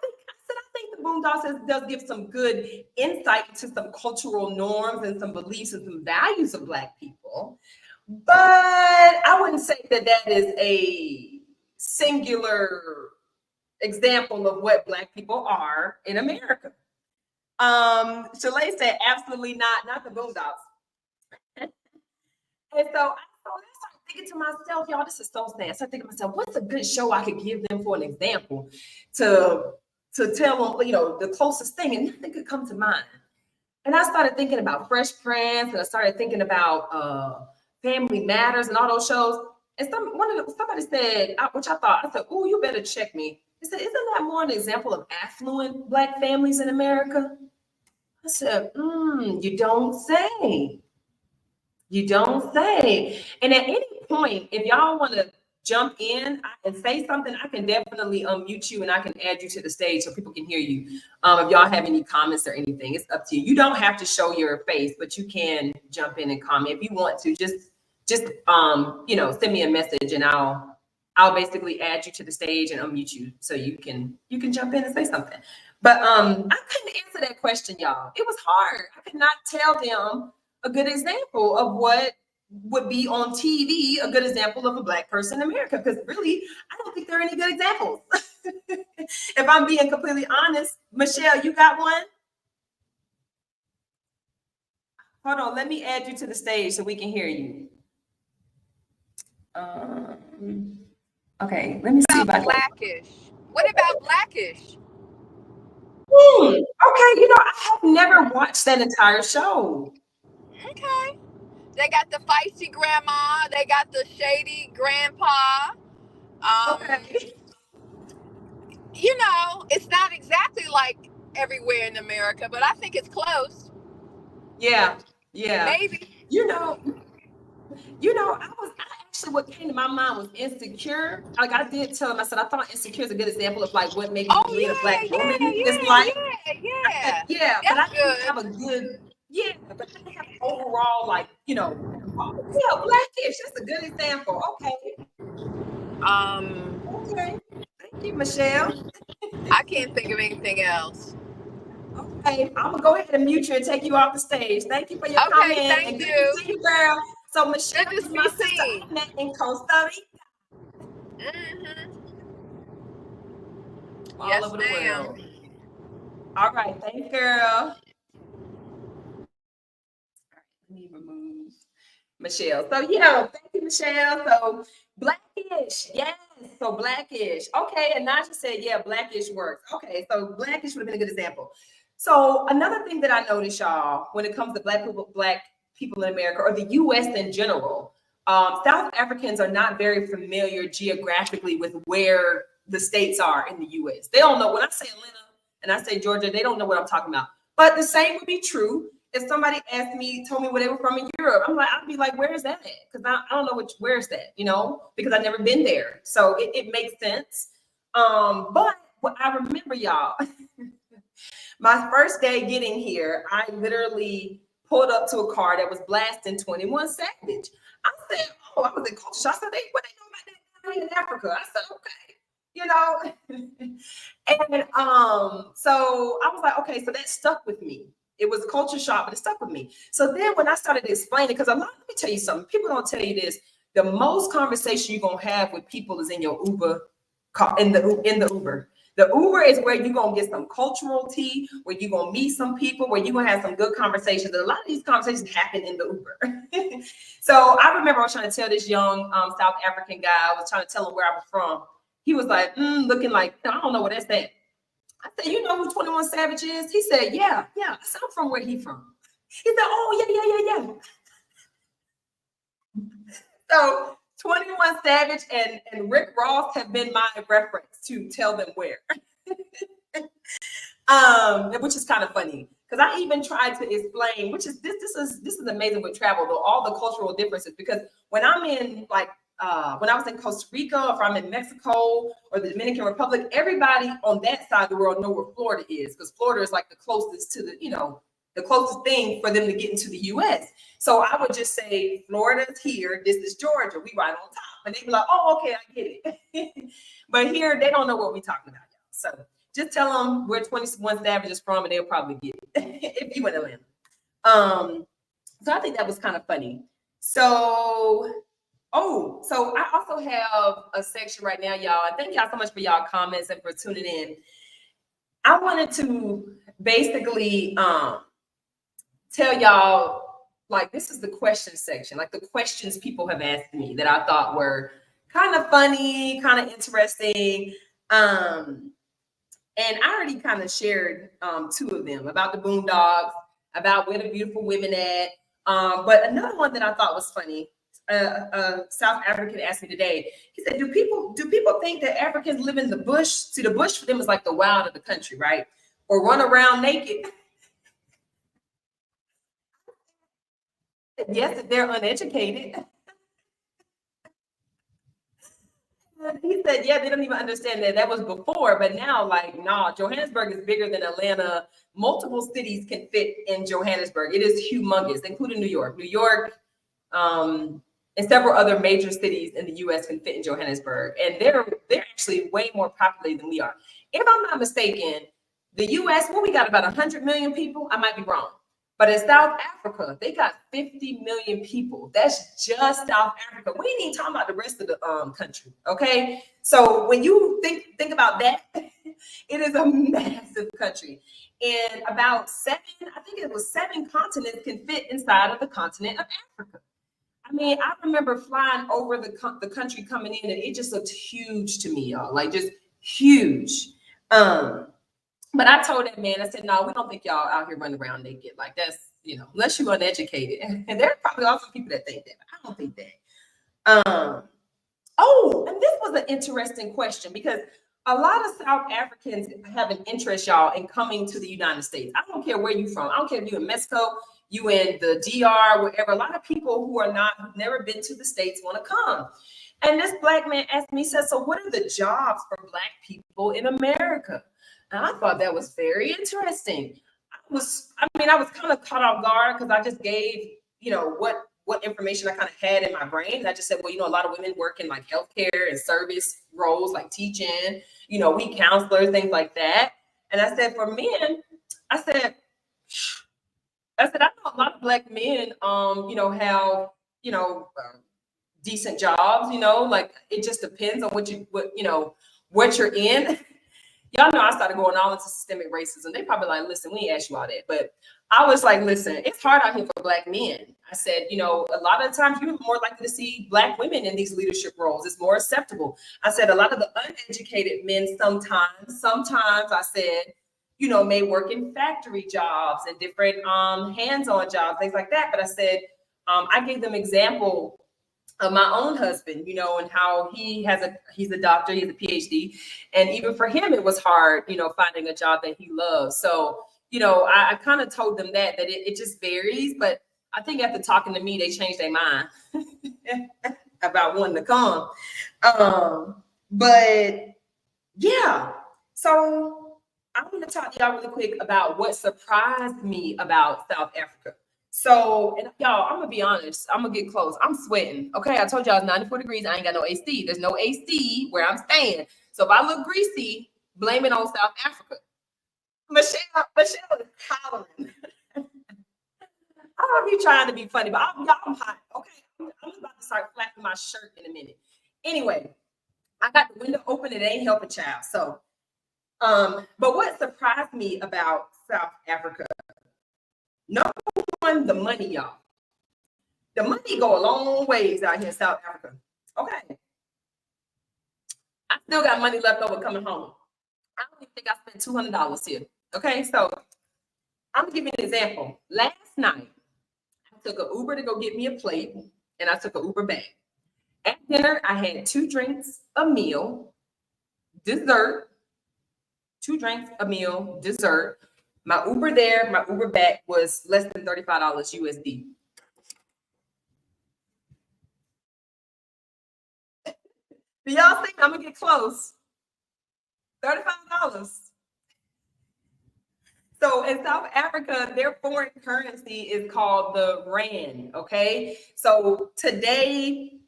think the Boondocks does give some good insight into some cultural norms and some beliefs and some values of Black people. But I wouldn't say that is a singular example of what Black people are in America. Shalay said, absolutely not the Boondocks. And so I started thinking to myself, y'all, this is so sad. I started thinking to myself, what's a good show I could give them for an example to tell them, you know, the closest thing, and nothing could come to mind. And I started thinking about Fresh Prince, and I started thinking about Family Matters and all those shows. And somebody said, which I thought, I said, oh, you better check me. They said, isn't that more an example of affluent Black families in America? I said, you don't say. You don't say. And at any point, if y'all want to jump in and say something, I can definitely unmute you and I can add you to the stage so people can hear you. If y'all have any comments or anything, it's up to you. You don't have to show your face, but you can jump in and comment if you want to. Just you know, send me a message and I'll basically add you to the stage and unmute you so you can jump in and say something. But I couldn't answer that question, y'all. It was hard. I could not tell them a good example of what would be on TV, a good example of a Black person in America, because really, I don't think there are any good examples. If I'm being completely honest, Michelle, you got one? Hold on, let me add you to the stage so we can hear you. Okay, let me see about Blackish. What about Blackish? Okay, you know, I have never watched that entire show. Okay. They got the feisty grandma. They got the shady grandpa. Okay. You know, it's not exactly like everywhere in America, but I think it's close. Yeah. Maybe. You know, actually, what came to my mind was Insecure. Like I did tell him, I said I thought Insecure is a good example of like what maybe being a Black woman is like. Yeah. But I That's didn't good. have a good, but I didn't have overall like, you know, Blackish. That's a good example. Okay. Okay. Thank you, Michelle. I can't think of anything else. Okay, I'm gonna go ahead and mute you and take you off the stage. Thank you for your comment. Thank and good you. to see you, girl. So Michelle Good to is my be sister seen. I met in Costa Rica. All over the world. All right, thanks, girl. All right, let me remove. Michelle. So yeah, thank you, Michelle. So Blackish, yes. So Blackish. Okay, and Naja said, yeah, Blackish works. Okay, so Blackish would have been a good example. So another thing that I noticed, y'all, when it comes to black people in America or the US in general, South Africans are not very familiar geographically with where the states are in the US. They don't know when I say Atlanta and I say Georgia, they don't know what I'm talking about. But the same would be true if somebody asked me, told me where they were from in Europe. I'd be like, where is that at? Because I don't know where's that, because I've never been there. So it makes sense. But what I remember, y'all, my first day getting here, I literally pulled up to a car that was blasting 21 Savage. I said, oh, I was in culture shock. I said, what they know about that in Africa? I said, okay. And so I was like, okay, so that stuck with me. It was culture shock, but it stuck with me. So then when I started explaining, because let me tell you something, people don't tell you this. The most conversation you're gonna have with people is in your Uber, in the Uber. The Uber is where you're gonna get some cultural tea, where you're gonna meet some people, where you're gonna have some good conversations. And a lot of these conversations happen in the Uber. So I remember I was trying to tell this young South African guy, I was trying to tell him where I was from. He was like, looking like, I don't know what that's that. I said, you know who 21 Savage is? He said, yeah. I said, I'm from where he from. He said, oh, yeah. So 21 Savage and Rick Ross have been my reference to tell them where. Which is kind of funny because I even tried to explain, which is this is amazing with travel, though, all the cultural differences. Because when I'm in when I was in Costa Rica, or if I'm in Mexico or the Dominican Republic, everybody on that side of the world know where Florida is, because Florida is like the closest to the closest thing for them to get into the US. So I would just say, Florida's here, this is Georgia, we right on top. And they'd be like, oh, okay, I get it. But here, they don't know what we're talking about, y'all. So just tell them where 21 Savage is from, and they'll probably get it if you in Atlanta. So I think that was kind of funny. So I also have a section right now, y'all. Thank y'all so much for y'all comments and for tuning in. I wanted to basically tell y'all, like, this is the question section, like the questions people have asked me that I thought were kind of funny, kind of interesting. And I already kind of shared two of them, about the boondocks, about where the beautiful women at. But another one that I thought was funny, a South African asked me today. He said, "Do people think that Africans live in the bush? See, the bush for them is like the wild of the country, right? Or run around naked." Yes, if they're uneducated. He said, yeah, they don't even understand that was before, but now, like, nah, Johannesburg is bigger than Atlanta. Multiple cities can fit in Johannesburg. It is humongous, including New York. New York, and several other major cities in the US can fit in Johannesburg. And they're actually way more populated than we are. If I'm not mistaken, the US, we got about 100 million people. I might be wrong. But in South Africa, they got 50 million people. That's just South Africa. We ain't even talking about the rest of the country, okay? So when you think about that, it is a massive country. And about seven continents can fit inside of the continent of Africa. I mean, I remember flying over the country coming in, and it just looked huge to me, y'all, like just huge. But I told that man, I said, no, we don't think y'all out here running around naked. Like, that's, unless you're uneducated. And there are probably also people that think that, but I don't think that. And this was an interesting question, because a lot of South Africans have an interest, y'all, in coming to the United States. I don't care where you're from. I don't care if you're in Mexico, you in the DR, wherever. A lot of people who've never been to the States want to come. And this Black man asked me, he said, so what are the jobs for Black people in America? And I thought that was very interesting. I was kind of caught off guard, because I just gave, what information I kind of had in my brain. And I just said, well, a lot of women work in like healthcare and service roles, like teaching, we counselors, things like that. And I said, for men, I said, I know a lot of Black men, have, decent jobs, like it just depends on what you're in. Y'all know I started going all into systemic racism. They probably like, listen, we ain't asked you all that. But I was like, listen, it's hard out here for Black men. I said, you know, a lot of the times you're more likely to see Black women in these leadership roles. It's more acceptable. I said, a lot of the uneducated men sometimes I said, you know, may work in factory jobs and different hands-on jobs, things like that. But I said, I gave them example of my own husband, you know, and how he's a doctor, he has a PhD. And even for him, it was hard, you know, finding a job that he loves. So, you know, I kind of told them that it just varies. But I think after talking to me, they changed their mind about wanting to come. But yeah, so I want to talk to y'all really quick about what surprised me about South Africa. So, and y'all, I'm gonna be honest. I'm gonna get close. I'm sweating. Okay, I told y'all it's 94 degrees. I ain't got no AC. There's no AC where I'm staying. So if I look greasy, blame it on South Africa. Michelle is hollering. I don't know if you're trying to be funny, but I'm hot. Okay, I'm about to start flapping my shirt in a minute. Anyway, I got the window open. It ain't helping, child. So, but what surprised me about South Africa? Number one, the money, y'all. The money go a long ways out here in South Africa. Okay. I still got money left over coming home. I don't even think I spent $200 here. Okay, so I'm gonna give you an example. Last night, I took an Uber to go get me a plate, and I took an Uber back. At dinner, I had 2 drinks, a meal, dessert, 2 drinks, a meal, dessert. My Uber there, my Uber back was less than $35 USD. Do y'all think I'm gonna get close? $35. So in South Africa, their foreign currency is called the rand. Okay, so today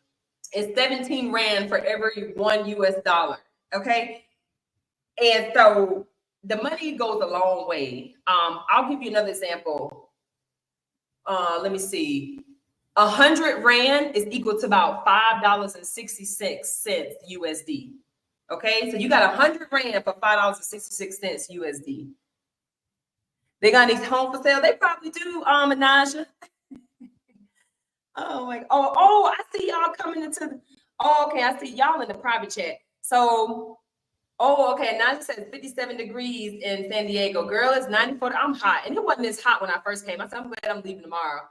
is 17 rand for every $1 US. Okay, and so the money goes a long way. I'll give you another example. Let me see. 100 rand is equal to about $5.66 USD. Okay, so you got 100 rand for $5.66 USD. They got these home for sale. They probably do, Anaja. Oh my, I see y'all coming into the, okay, I see y'all in the private chat. So, okay, Naja says 57 degrees in San Diego. Girl, it's 94. I'm hot. And it wasn't as hot when I first came. I said, I'm glad I'm leaving tomorrow.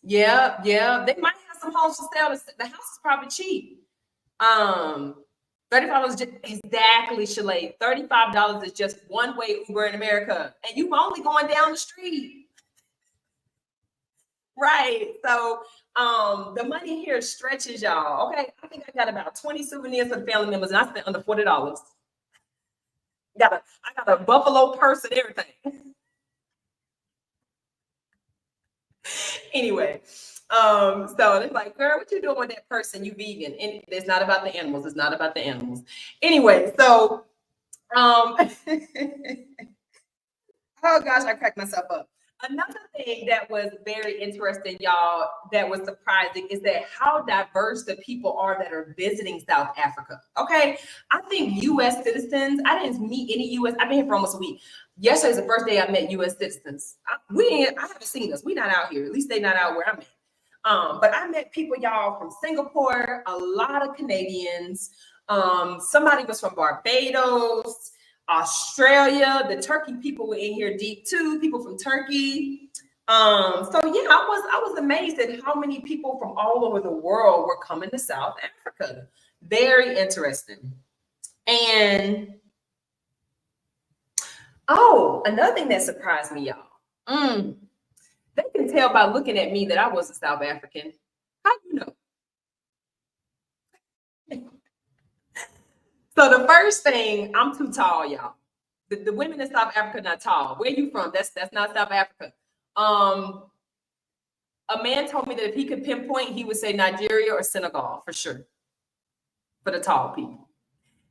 Yeah, they might have some homes for sale. The house is probably cheap. $35 exactly, Shalay. $35 is just one-way Uber in America, and you only going down the street, right? So, the money here stretches, y'all. Okay, I think I got about 20 souvenirs for the family members, and I spent under $40. I got a buffalo purse and everything. Anyway, so it's like, girl, what you doing with that person? You vegan? And it's not about the animals. It's not about the animals. Anyway, so oh gosh, I cracked myself up. Another thing that was very interesting, y'all, that was surprising is that how diverse the people are that are visiting South Africa. Okay, I think U.S. citizens. I didn't meet any U.S. I've been here for almost a week. Yesterday's the first day I met U.S. citizens. I haven't seen us. We're not out here. At least they're not out where I'm at. But I met people, y'all, from Singapore, a lot of Canadians. Somebody was from Barbados, Australia. The Turkey people were in here deep too. People from Turkey. So yeah, I was amazed at how many people from all over the world were coming to South Africa. Very interesting. And another thing that surprised me, y'all. They can tell by looking at me that I was a South African. How do you know? So the first thing, I'm too tall, y'all. The women in South Africa not tall. Where you from? That's not South Africa. A man told me that if he could pinpoint, he would say Nigeria or Senegal for sure. For the tall people.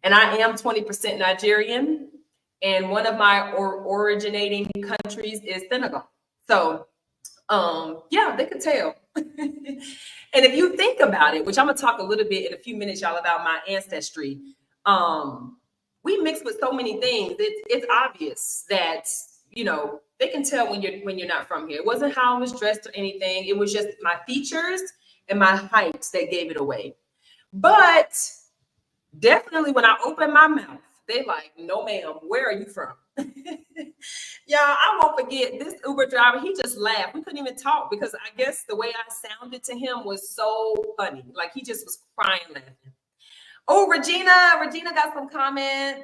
And I am 20% Nigerian, and one of my originating countries is Senegal. So yeah, they could tell. And if you think about it, which I'm gonna talk a little bit in a few minutes, y'all, about my ancestry. we mix with so many things. It's obvious that, you know, they can tell when you're not from here. It wasn't how I was dressed or anything. It was just my features and my height that gave it away. But definitely when I open my mouth, they like, no ma'am, where are you from? Y'all, I won't forget this Uber driver. He just laughed. We couldn't even talk because I guess the way I sounded to him was so funny. Like he just was crying laughing. Oh, Regina got some comments.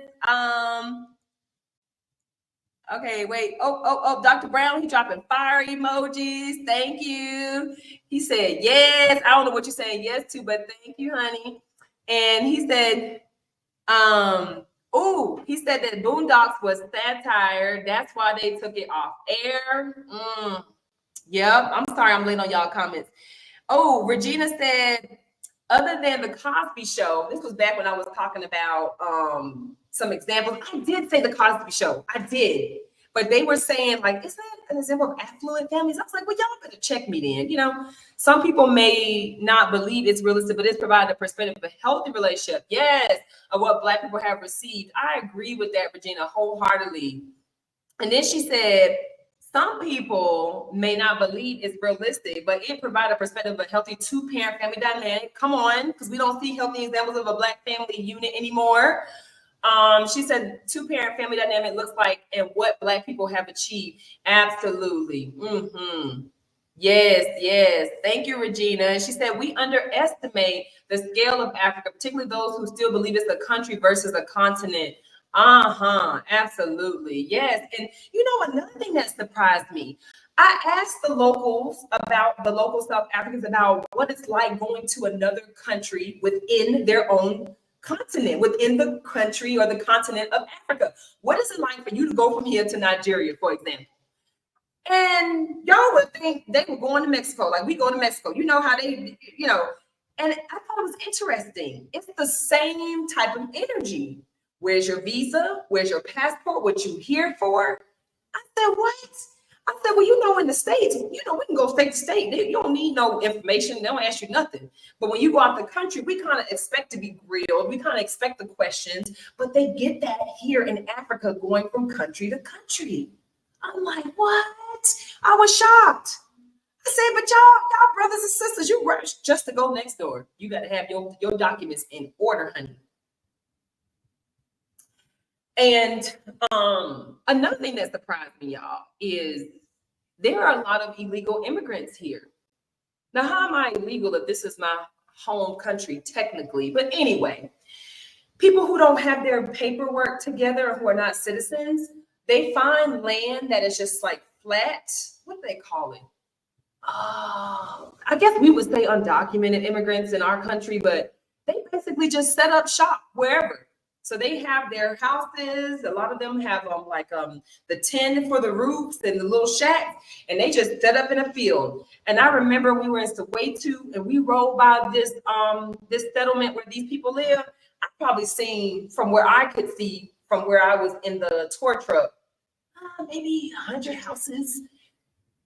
Okay, wait. Oh, Dr. Brown, he dropping fire emojis. Thank you. He said, yes. I don't know what you're saying yes to, but thank you, honey. And he said, he said that Boondocks was satire. That's why they took it off air. Yep. I'm sorry I'm late on y'all comments. Oh, Regina said, other than the Cosby Show, this was back when I was talking about some examples. I did say the Cosby Show. I did. But they were saying, like, is that an example of affluent families? I was like, well, y'all better check me then. You know, some people may not believe it's realistic, but it's provided a perspective of a healthy relationship. Yes, of what Black people have received. I agree with that, Regina, wholeheartedly. And then she said, some people may not believe it's realistic, but it provides a perspective of a healthy two-parent family dynamic. Come on, because we don't see healthy examples of a Black family unit anymore. She said two-parent family dynamic looks like and what Black people have achieved. Absolutely. Yes. Thank you, Regina. She said, we underestimate the scale of Africa, particularly those who still believe it's a country versus a continent. Absolutely. Yes. And you know, another thing that surprised me, I asked the local South Africans about what it's like going to another country within their own continent, within the country or the continent of Africa. What is it like for you to go from here to Nigeria, for example? And y'all would think they were going to Mexico, like we go to Mexico. You know how they, you know, and I thought it was interesting. It's the same type of energy. Where's your visa? Where's your passport? What you here for? I said, what? I said, well, you know, in the States, you know, we can go state to state. You don't need no information. They don't ask you nothing. But when you go out the country, we kind of expect to be grilled. We kind of expect the questions, but they get that here in Africa going from country to country. I'm like, what? I was shocked. I said, but y'all brothers and sisters, you rush just to go next door. You got to have your documents in order, honey. And another thing that surprised me, y'all, is there are a lot of illegal immigrants here. Now, how am I illegal if this is my home country, technically? But anyway, people who don't have their paperwork together or who are not citizens, they find land that is just like flat. What do they call it? I guess we would say undocumented immigrants in our country, but they basically just set up shop wherever. So they have their houses. A lot of them have the tin for the roofs and the little shacks, and they just set up in a field. And I remember we were in Soweto and we rode by this settlement where these people live. I probably seen from where I could see from where I was in the tour truck, maybe 100 houses.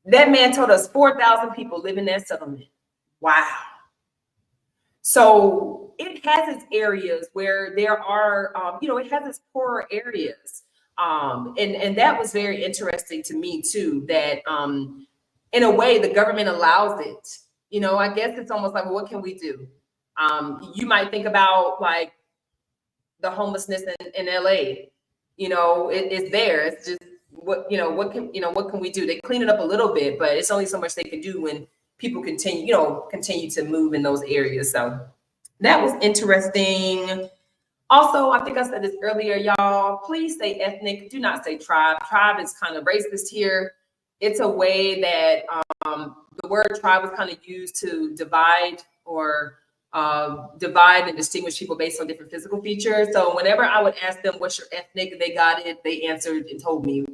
That man told us 4,000 people live in that settlement. Wow. So it has its areas where there are, it has its poorer areas. And that was very interesting to me too, that in a way the government allows it. You know, I guess it's almost like, well, what can we do? You might think about like the homelessness in LA. You know, it's there. It's just what can we do? They clean it up a little bit, but it's only so much they can do when people continue to move in those areas. So that was interesting. Also, I think I said this earlier, y'all, please say ethnic, do not say tribe. Tribe is kind of racist here. It's a way that the word tribe was kind of used to divide and distinguish people based on different physical features. So whenever I would ask them, what's your ethnic, they got it. They answered and told me,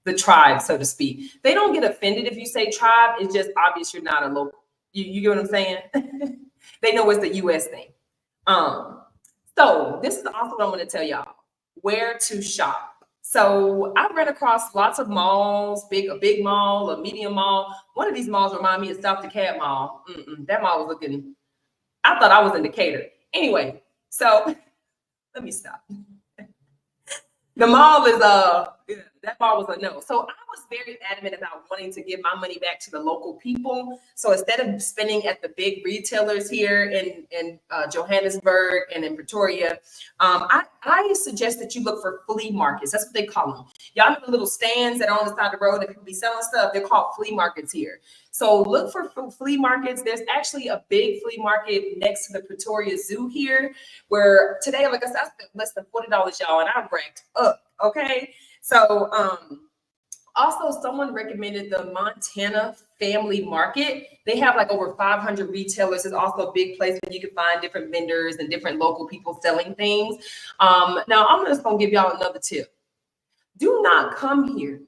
the tribe, so to speak. They don't get offended if you say tribe. It's just obvious you're not a local. You get what I'm saying? They know it's the U.S. thing. So this is also what I'm going to tell y'all, where to shop. So I ran across lots of malls, a big mall, a medium mall. One of these malls remind me of South DeKalb Mall. That mall was looking, I thought I was in Decatur. Anyway, so let me stop. The mall is yeah, that mall was a no. So I was very adamant about wanting to give my money back to the local people. So instead of spending at the big retailers here in Johannesburg and in Pretoria, I suggest that you look for flea markets. That's what they call them. Y'all know the little stands that are on the side of the road that people be selling stuff. They're called flea markets here. So look for flea markets. There's actually a big flea market next to the Pretoria Zoo here, where today, like I said, I spent less than $40, y'all, and I racked up. Okay. So also someone recommended the Montana Family Market. They have like over 500 retailers. It's also a big place where you can find different vendors and different local people selling things. Now I'm just gonna give y'all another tip. Do not come here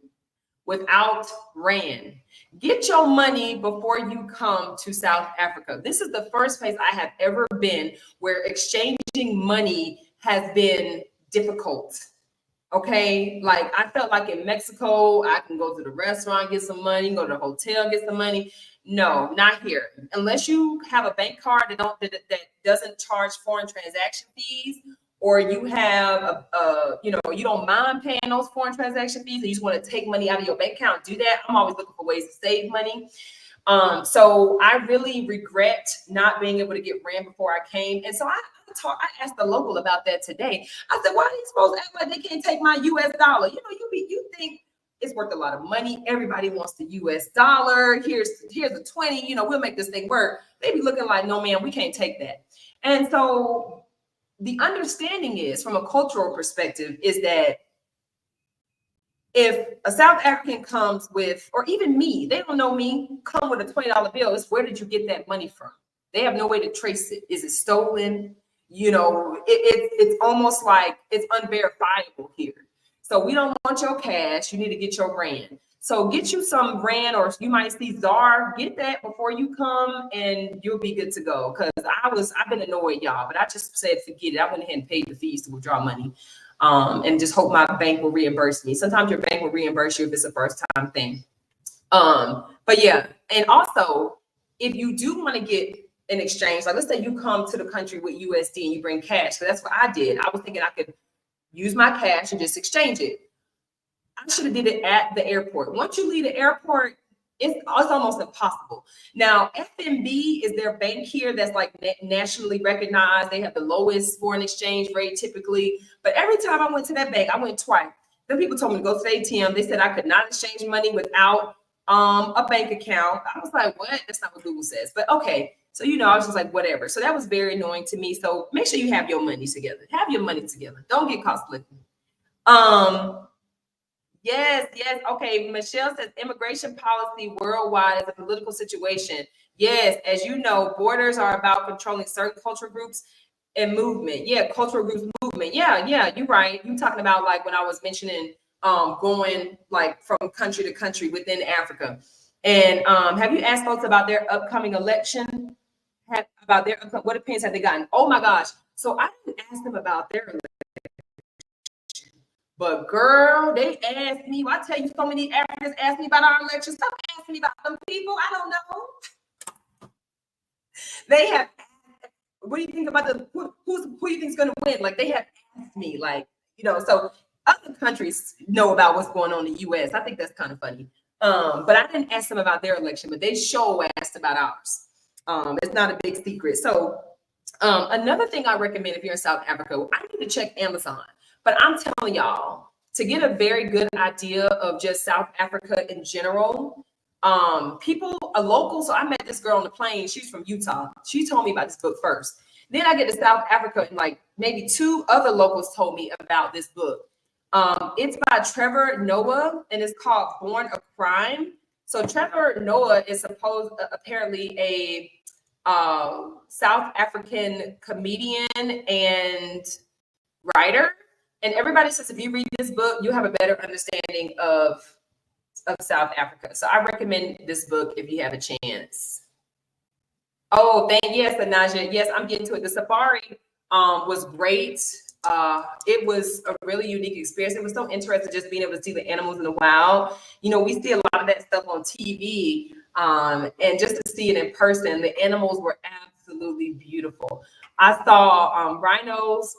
without rand. Get your money before you come to South Africa. This is the first place I have ever been where exchanging money has been difficult. Okay, like I felt like in Mexico, I can go to the restaurant, get some money, go to the hotel, get some money. No, not here. Unless you have a bank card that doesn't charge foreign transaction fees, or you have you don't mind paying those foreign transaction fees, and you just want to take money out of your bank account, do that. I'm always looking for ways to save money. So I really regret not being able to get rand before I came. And so I asked the local about that today. I said, why are they supposed to act like they can't take my US dollar? You know, you think it's worth a lot of money. Everybody wants the US dollar. Here's a 20, we'll make this thing work. They be looking like, no, man, we can't take that. And so the understanding is, from a cultural perspective, is that if a South African comes with, or even me, they don't know me, come with a $20 bill, it's where did you get that money from? They have no way to trace it. Is it stolen? It's almost like it's unverifiable here. So we don't want your cash. You need to get your rand. So get you some rand, or you might see ZAR. Get that before you come, and you'll be good to go. Because I've been annoyed, y'all, but I just said forget it. I went ahead and paid the fees to withdraw money. And just hope my bank will reimburse me. Sometimes your bank will reimburse you if it's a first time thing. But yeah, and also if you do want to get an exchange, like let's say you come to the country with USD and you bring cash, because that's what I did. I was thinking I could use my cash and just exchange it. I should have did it at the airport. Once you leave the airport, it's almost impossible. Now, FNB is their bank here that's like nationally recognized. They have the lowest foreign exchange rate typically. But every time I went to that bank, I went twice. Then people told me to go to the ATM. They said I could not exchange money without a bank account. I was like, what? That's not what Google says. But okay. So, I was just like, whatever. So that was very annoying to me. So make sure you have your money together. Have your money together. Don't get caught slipping. Yes. Okay. Michelle says immigration policy worldwide is a political situation. Yes. As you know, borders are about controlling certain cultural groups and movement. Yeah. Cultural groups movement. Yeah. You're right. You're talking about like when I was mentioning going like from country to country within Africa. And have you asked folks about their upcoming election? What opinions have they gotten? Oh my gosh. So I didn't ask them about their election. But girl, they asked me. I tell you, so many Africans ask me about our election. Stop asking me about them people. I don't know. They have. What do you think about who you think is going to win? Like they have asked me, like So other countries know about what's going on in the U.S. I think that's kind of funny. But I didn't ask them about their election, but they sure asked about ours. It's not a big secret. So another thing I recommend if you're in South Africa, I need to check Amazon. But I'm telling y'all, to get a very good idea of just South Africa in general, a local, so I met this girl on the plane, she's from Utah. She told me about this book first. Then I get to South Africa and like maybe two other locals told me about this book. It's by Trevor Noah and it's called Born a Crime. So Trevor Noah is apparently a South African comedian and writer. And everybody says if you read this book, you have a better understanding of South Africa. So I recommend this book if you have a chance. Oh, yes, Anaja. Yes, I'm getting to it. The safari was great. It was a really unique experience. It was so interesting just being able to see the animals in the wild. We see a lot of that stuff on TV, and just to see it in person, the animals were absolutely beautiful. I saw rhinos.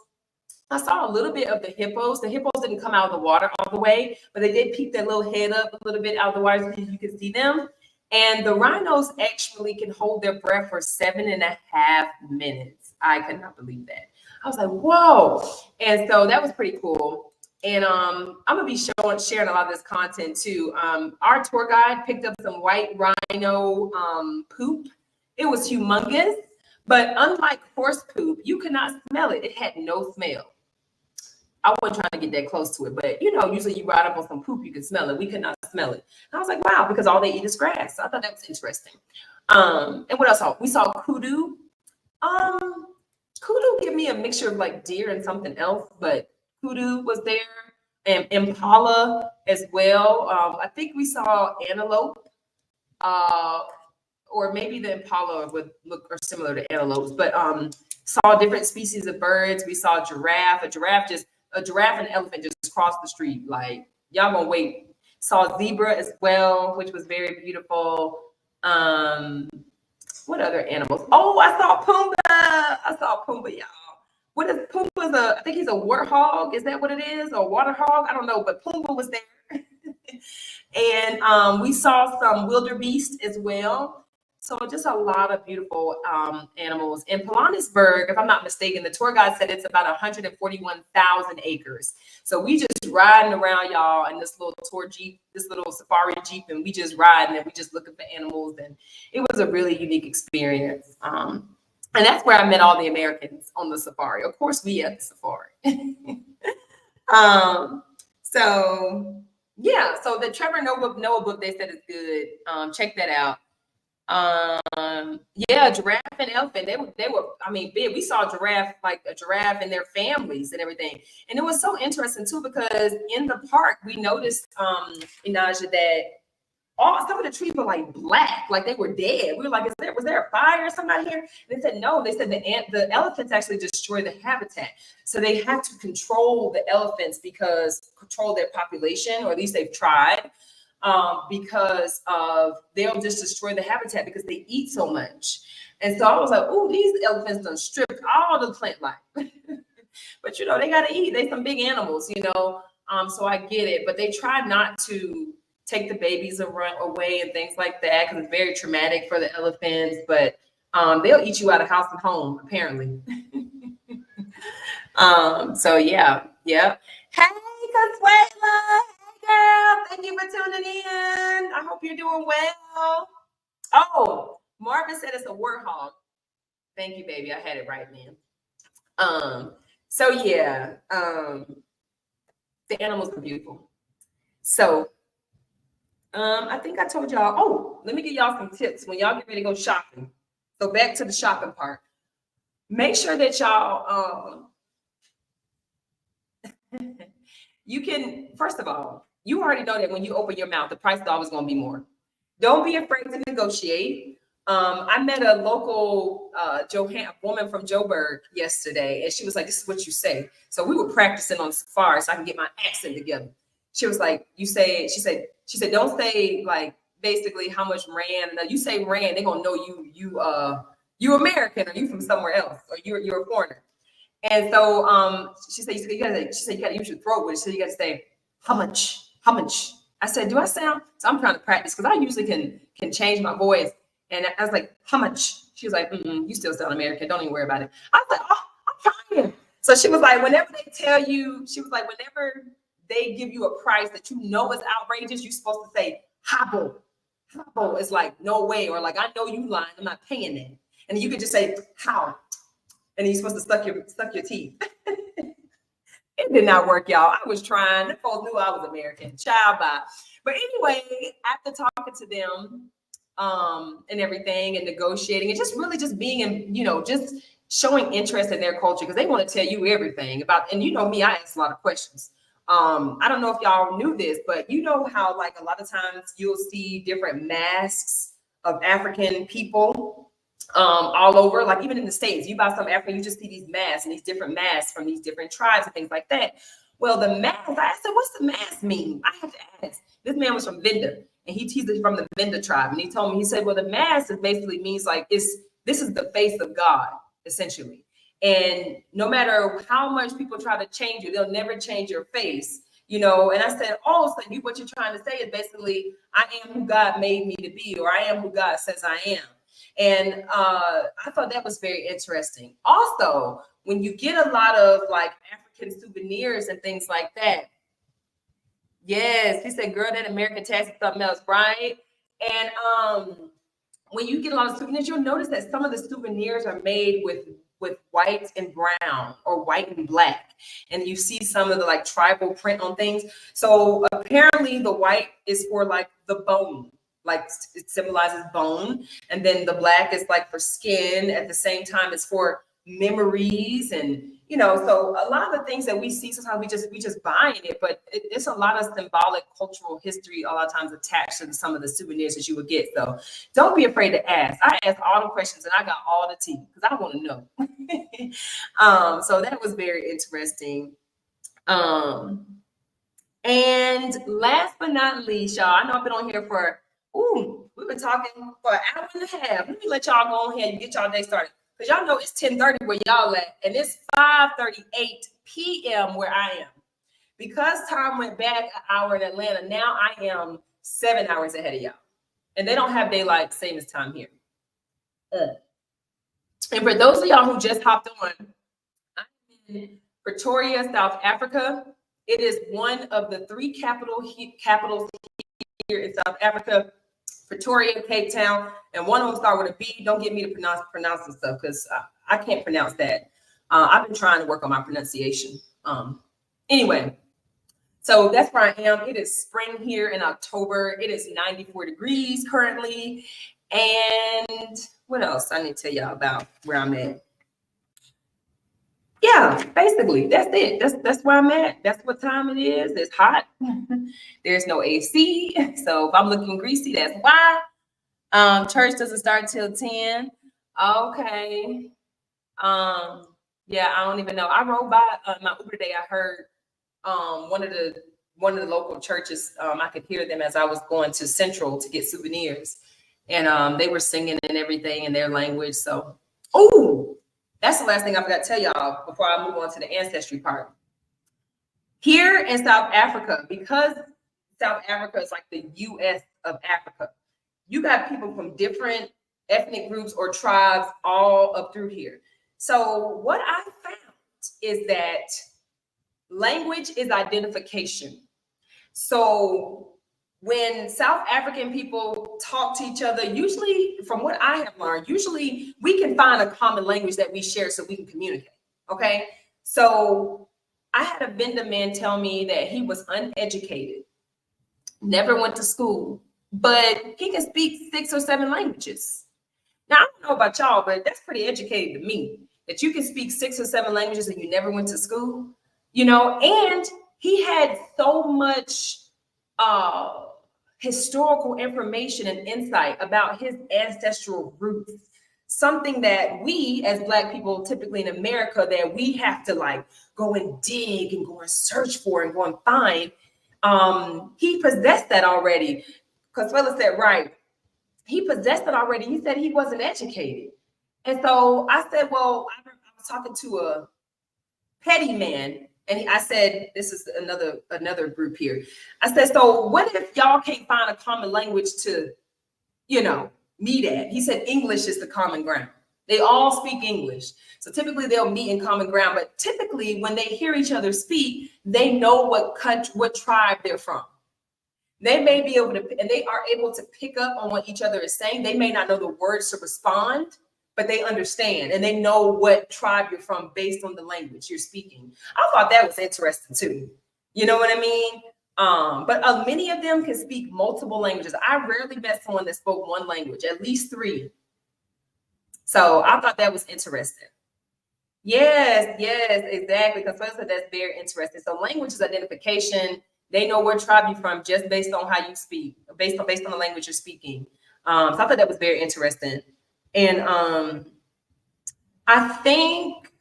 I saw a little bit of the hippos. The hippos didn't come out of the water all the way, but they did peek their little head up a little bit out of the water so you could see them. And the rhinos actually can hold their breath for 7.5 minutes. I could not believe that. I was like, whoa. And so that was pretty cool. And I'm gonna be sharing a lot of this content too. Our tour guide picked up some white rhino poop. It was humongous, but unlike horse poop, you could not smell it. It had no smell. I wasn't trying to get that close to it, but usually you ride up on some poop, you can smell it. We could not smell it. And I was like, wow, because all they eat is grass. So I thought that was interesting. And what else? We saw kudu. Kudu gave me a mixture of like deer and something else, but kudu was there, and impala as well. I think we saw antelope, or maybe the impala would look or similar to antelopes, but saw different species of birds. We saw a giraffe and elephant just crossed the street. Like, y'all gonna wait. Saw zebra as well, which was very beautiful. What other animals? Oh, I saw Pumbaa, y'all. What is Pumbaa? I think he's a warthog. Is that what it is? Or water hog? I don't know, but Pumbaa was there. And we saw some wildebeest as well. So just a lot of beautiful animals. In Pilanesberg, if I'm not mistaken, the tour guide said it's about 141,000 acres. So we just riding around, y'all, in this little tour Jeep, this little safari Jeep, and we just riding and we just look at the animals. And it was a really unique experience. And that's where I met all the Americans on the safari. Of course, we at the safari. So yeah, so the Trevor Noah book, they said is good. Check that out. Yeah, giraffe and elephant. They were, I mean, big. We saw a giraffe and their families and everything. And it was so interesting too, because in the park we noticed, Inaja, that some of the trees were like black, like they were dead. We were like, was there a fire or something out here? And they said no. They said the elephants actually destroy the habitat. So they had to control the elephants control their population, or at least they've tried. Because they'll just destroy the habitat because they eat so much. And so I was like, oh, these elephants done stripped all the plant life. But they gotta eat. They some big animals, so I get it. But they try not to take the babies and run away and things like that, because it's very traumatic for the elephants. But they'll eat you out of house and home, apparently. So yeah. Hey, Consuela. Girl, thank you for tuning in. I hope you're doing well. Oh, Marvin said it's a warthog. Thank you, baby. I had it right, man. So yeah, the animals are beautiful. So I think I told y'all, let me give y'all some tips when y'all get ready to go shopping. So back to the shopping part. Make sure that y'all you can, first of all, you already know that when you open your mouth, the price is always going to be more. Don't be afraid to negotiate. I met a local woman from Joburg yesterday, and she was like, this is what you say. So we were practicing on safari so I can get my accent together. She was like, she said, don't say like basically how much rand. Now you say rand, they're going to know you American, or you from somewhere else, or you're a foreigner. And so she said, you gotta use your throat with it. So you gotta say, how much? I said, do I sound? So I'm trying to practice, because I usually can change my voice. And I was like, how much? She was like, you still sound American. Don't even worry about it. I was like, I'm trying. So she was like, whenever they tell you, whenever they give you a price that you know is outrageous, you're supposed to say, habo. Habo is like, no way. Or like, I know you lying. I'm not paying that. And you could just say, how? And you're supposed to suck your teeth. It did not work, y'all. I was trying. The folks knew I was American. Child bye. But anyway, after talking to them and everything and negotiating and just really just being in, just showing interest in their culture, because they want to tell you everything about, and me, I ask a lot of questions. I don't know if y'all knew this, but you know how like a lot of times you'll see different masks of African people all over, like even in the States, you buy some African, you just see these masks and these different masks from these different tribes and things like that. Well, the mask, I said, what's the mask mean? I have to ask. This man was from Venda, and he's from the Venda tribe. And he told me, he said, well, the mask is basically means like this is the face of God, essentially. And no matter how much people try to change you, they'll never change your face, you know. And I said, oh, so what you're trying to say is basically, I am who God made me to be, or I am who God says I am. And I thought that was very interesting. Also, when you get a lot of like African souvenirs and things like that, yes, he said, girl, that American tax is something else, right? And when you get a lot of souvenirs, you'll notice that some of the souvenirs are made with white and brown or white and black. And you see some of the like tribal print on things. So apparently the white is for like the bone, like it symbolizes bone. And then the black is like for skin. At the same time, it's for memories. And you know, so a lot of the things that we see, sometimes we just buying it, but it's a lot of symbolic cultural history a lot of times attached to some of the souvenirs that you would get. So don't be afraid to ask. I asked all the questions and I got all the tea because I want to know. So that was very interesting. And last but not least, y'all, I know I've been on here for, we've been talking for an hour and a half. Let me let y'all go ahead and get y'all day started. Because y'all know it's 10:30 where y'all at, and it's 5:38 p.m. where I am. Because time went back an hour in Atlanta, now I am 7 hours ahead of y'all. And they don't have daylight same as time here. And for those of y'all who just hopped on, I'm in Pretoria, South Africa. It is one of the 3 capitals here in South Africa. Pretoria, Cape Town, and one of them start with a B. Don't get me to pronounce this stuff because I can't pronounce that. I've been trying to work on my pronunciation. Anyway, so that's where I am. It is spring here in October. It is 94 degrees currently. And what else I need to tell y'all about where I'm at? Yeah, basically, that's it. That's where I'm at. That's what time it is. It's hot. There's no AC. So if I'm looking greasy, that's why. Church doesn't start till 10. Okay. Yeah, I don't even know. I rode by my Uber today. I heard one of the local churches. I could hear them as I was going to Central to get souvenirs, and they were singing and everything in their language. So, that's the last thing I forgot to tell y'all before I move on to the ancestry part. Here in South Africa, because South Africa is like the U.S. of Africa, you got people from different ethnic groups or tribes all up through here. So what I found is that language is identification. So when South African people talk to each other, usually, from what I have learned, usually we can find a common language that we share so we can communicate, okay? So I had a vendor man tell me that he was uneducated, never went to school, but he can speak 6 or 7 languages. Now, I don't know about y'all, but that's pretty educated to me, that you can speak 6 or 7 languages and you never went to school, you know? And he had so much historical information and insight about his ancestral roots, something that we as Black people typically in America, that we have to like go and dig and go and search for and go and find. He possessed that already. Consuela said, right, he possessed it already. He said he wasn't educated. And so I said, well, I was talking to a petty man, and I said, this is another group here. I said, so what if y'all can't find a common language to, you know, meet at? He said, English is the common ground. They all speak English. So typically they'll meet in common ground, but typically when they hear each other speak, they know what country, what tribe they're from. They may be able to, and they are able to pick up on what each other is saying. They may not know the words to respond, but they understand and they know what tribe you're from based on the language you're speaking. I thought that was interesting too. You know what I mean? But many of them can speak multiple languages. I rarely met someone that spoke one language, at least 3. So I thought that was interesting. Yes, exactly. Because that's very interesting. So language is identification. They know what tribe you're from just based on how you speak, based on the language you're speaking. So I thought that was very interesting. And I think,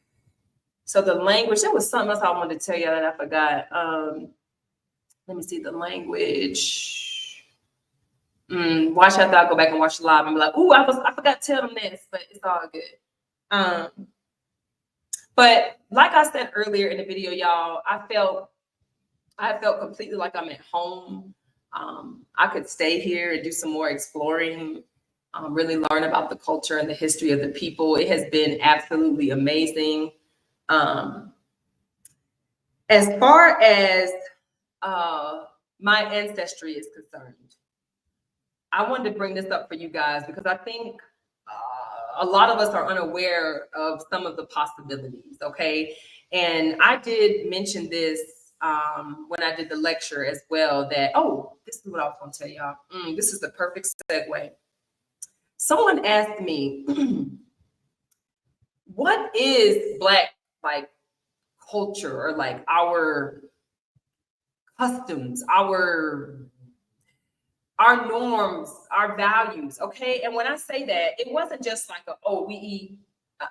so the language, there was something else I wanted to tell you that I forgot. Let me see the language. Watch after I go back and watch the live and be like, I forgot to tell them this, but it's all good. But like I said earlier in the video, y'all, I felt completely like I'm at home. I could stay here and do some more exploring, really learn about the culture and the history of the people. It has been absolutely amazing. As far as my ancestry is concerned, I wanted to bring this up for you guys because I think a lot of us are unaware of some of the possibilities, okay? And I did mention this when I did the lecture as well, that, oh, this is what I was gonna tell y'all. This is the perfect segue. Someone asked me, what is Black, like, culture, or like our customs, our norms, our values, okay? And when I say that, it wasn't just like, oh, we eat.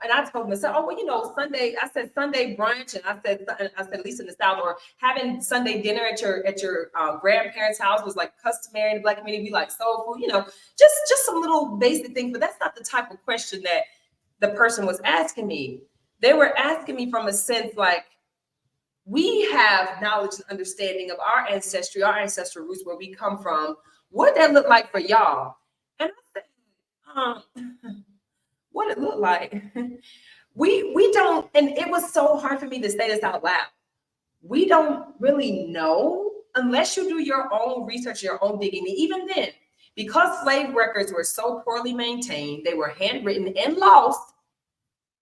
And I told them, I said, oh, well, you know, Sunday, I said Sunday brunch, and I said, at least in the South, or having Sunday dinner at your grandparents' house was like customary in the Black community, be like soul food, you know, just some little basic things. But that's not the type of question that the person was asking me. They were asking me from a sense like, we have knowledge and understanding of our ancestry, our ancestral roots, where we come from. What that look like for y'all? And I said, what it look like? We don't, and it was so hard for me to say this out loud. We don't really know unless you do your own research, your own digging. And even then, because slave records were so poorly maintained, they were handwritten and lost.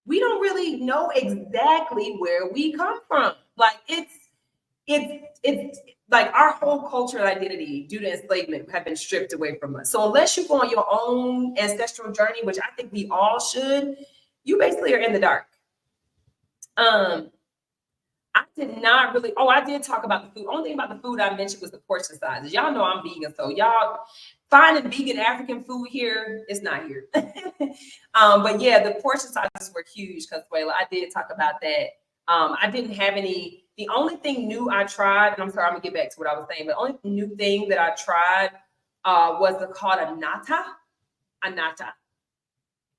We don't really know exactly where we come from. Like it's like our whole culture and identity due to enslavement have been stripped away from us. So unless you go on your own ancestral journey, which I think we all should, you basically are in the dark. I did not really, I did talk about the food. Only thing about the food I mentioned was the portion sizes. Y'all know I'm vegan, so y'all finding vegan African food here, it's not here. But yeah, the portion sizes were huge, Consuela. I did talk about that. I didn't have any, the only thing new I tried, and I'm sorry, I'm gonna get back to what I was saying, but the only new thing that I tried was called a nata. A nata.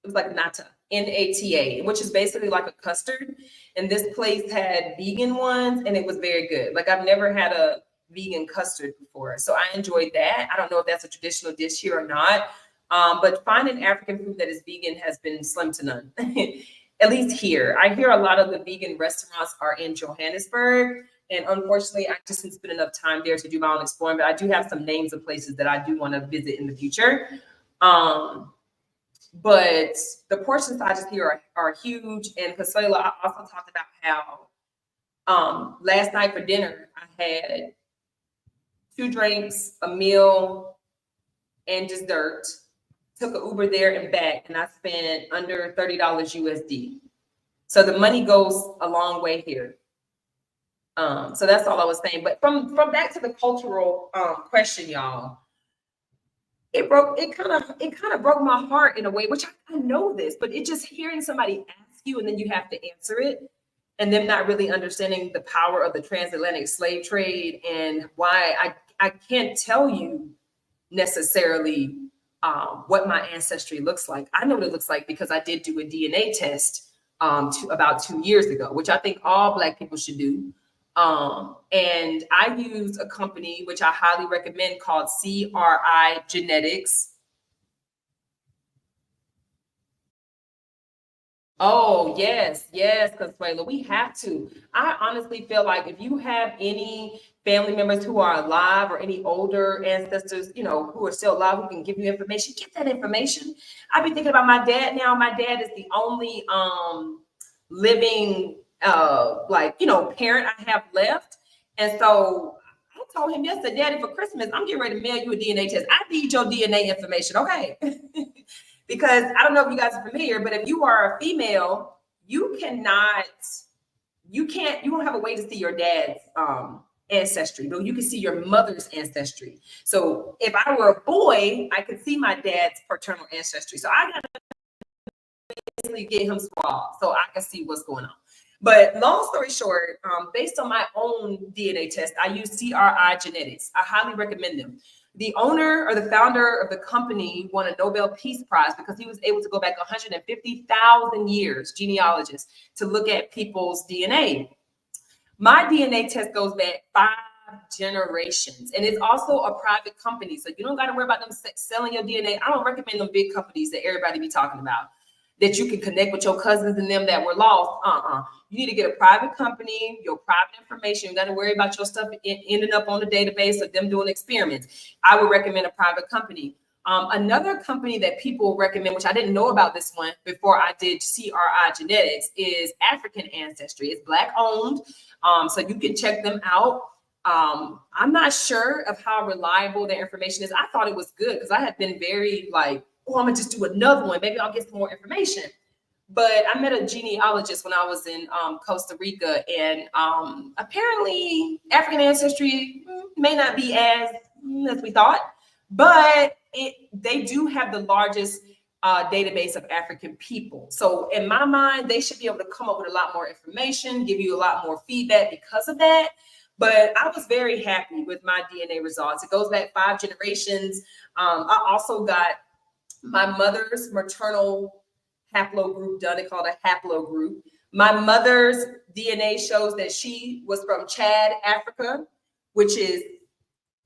It was like nata, N-A-T-A, which is basically like a custard. And this place had vegan ones, and it was very good. Like, I've never had a vegan custard before, so I enjoyed that. I don't know if that's a traditional dish here or not, but finding African food that is vegan has been slim to none. At least here. I hear a lot of the vegan restaurants are in Johannesburg, and unfortunately, I just didn't spend enough time there to do my own exploring, but I do have some names of places that I do want to visit in the future. But the portion sizes here are huge. And Consuela, I also talked about how last night for dinner, I had 2 drinks, a meal, and dessert. Took an Uber there and back, and I spent under $30 USD. So the money goes a long way here. So that's all I was saying. But from back to the cultural question, y'all, it kind of broke my heart in a way, which I know this, but it just hearing somebody ask you and then you have to answer it, and them not really understanding the power of the transatlantic slave trade and why I can't tell you necessarily what my ancestry looks like. I know what it looks like because I did do a DNA test about 2 years ago, which I think all Black people should do. And I used a company, which I highly recommend, called CRI Genetics. Oh, yes, Consuelo, we have to. I honestly feel like if you have any family members who are alive or any older ancestors, you know, who are still alive, who can give you information, get that information. I've been thinking about my dad now. My dad is the only living like, you know, parent I have left. And so I told him yesterday, Daddy, for Christmas, I'm getting ready to mail you a DNA test. I need your DNA information, okay? Because I don't know if you guys are familiar, but if you are a female, you won't have a way to see your dad's ancestry, but you can see your mother's ancestry. So if I were a boy, I could see my dad's paternal ancestry. So I gotta basically get him swabbed so I can see what's going on. But long story short, based on my own DNA test, I use CRI Genetics. I highly recommend them. The owner or the founder of the company won a Nobel Peace Prize because he was able to go back 150,000 years, genealogist, to look at people's DNA. My DNA test goes back 5 generations, and it's also a private company, so you don't got to worry about them selling your DNA. I don't recommend them big companies that everybody be talking about, that you can connect with your cousins and them that were lost. You need to get a private company, your private information. You got to worry about your stuff ending up on the database or them doing experiments. I would recommend a private company. Another company that people recommend, which I didn't know about this one before I did CRI Genetics, is African Ancestry. It's Black owned, so you can check them out. I'm not sure of how reliable their information is. I thought it was good because I had been very like, oh, I'm gonna just do another one. Maybe I'll get some more information. But I met a genealogist when I was in Costa Rica, and apparently African Ancestry may not be as we thought, but they do have the largest database of African people. So in my mind, they should be able to come up with a lot more information, give you a lot more feedback because of that. But I was very happy with my DNA results. It goes back 5 generations. I also got my mother's maternal haplogroup done. They call it a haplogroup. My mother's DNA shows that she was from Chad, Africa, which is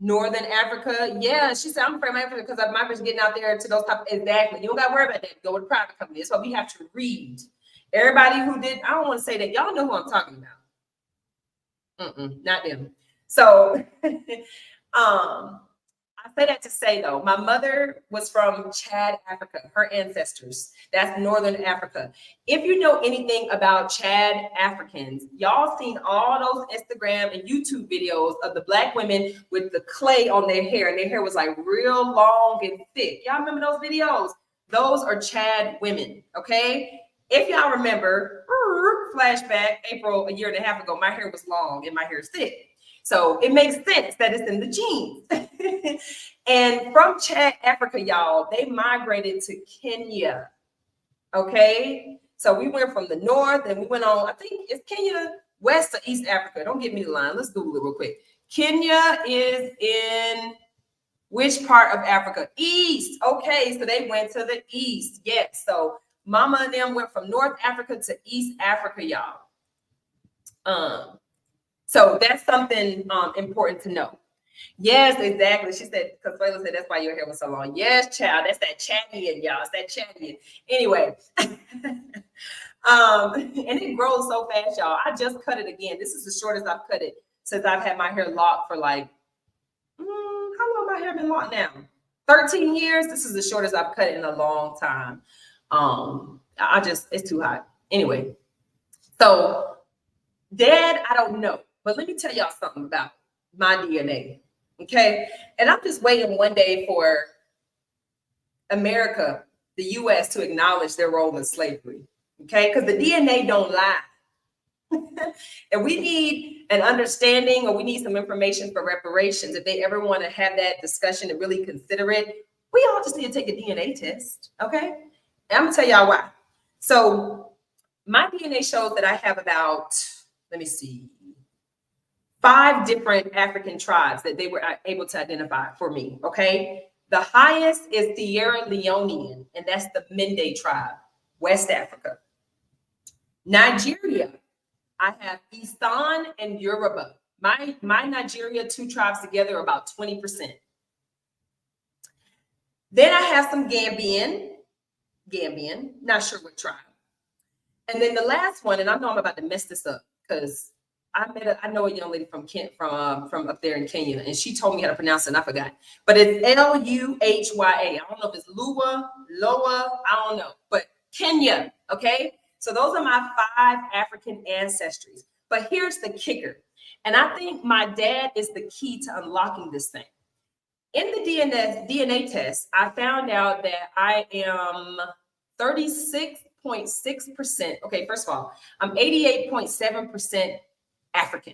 Northern Africa. Yeah, she said, I'm from Africa because my was getting out there to those top. Exactly. You don't got to worry about that. Go with a private company. That's why we have to read. Everybody who did, I don't want to say that. Y'all know who I'm talking about. Not them. So I say that to say, though, my mother was from Chad, Africa, her ancestors. That's Northern Africa. If you know anything about Chad Africans, y'all seen all those Instagram and YouTube videos of the Black women with the clay on their hair, and their hair was like real long and thick. Y'all remember those videos? Those are Chad women, okay? If y'all remember, flashback, April, a year and a half ago, my hair was long and my hair is thick. So it makes sense that it's in the genes. And from Chad, Africa, y'all, they migrated to Kenya. Okay. So we went from the north and we went on, I think it's Kenya, West or East Africa. Don't get me the line. Let's Google it real quick. Kenya is in which part of Africa? East. Okay. So they went to the east. Yes. So Mama and them went from North Africa to East Africa, y'all. So that's something important to know. Yes, exactly. She said, Consuelo said, that's why your hair was so long. Yes, child, that's that Chadian, y'all. It's that Chadian. Anyway, and it grows so fast, y'all. I just cut it again. This is the shortest I've cut it since I've had my hair locked for like, how long my hair been locked now? 13 years. This is the shortest I've cut it in a long time. It's too hot. Anyway, so Dad, I don't know. But let me tell y'all something about my DNA, okay? And I'm just waiting one day for America, the U.S., to acknowledge their role in slavery, okay? Because the DNA don't lie. And we need an understanding, or we need some information for reparations. If they ever want to have that discussion and really consider it, we all just need to take a DNA test, okay? And I'm going to tell y'all why. So my DNA shows that I have about, let me see, 5 different African tribes that they were able to identify for me, okay? The highest is Sierra Leonean, and that's the Mende tribe, West Africa. Nigeria, I have Isan and Yoruba. My Nigeria 2 tribes together are about 20%. Then I have some Gambian, not sure what tribe. And then the last one, and I know I'm about to mess this up because I know a young lady from up there in Kenya, and she told me how to pronounce it, and I forgot. But it's Luhya. I don't know if it's Loa, I don't know. But Kenya, okay? So those are my 5 African ancestries. But here's the kicker. And I think my dad is the key to unlocking this thing. In the DNA test, I found out that I am 36.6%. Okay, first of all, I'm 88.7% African,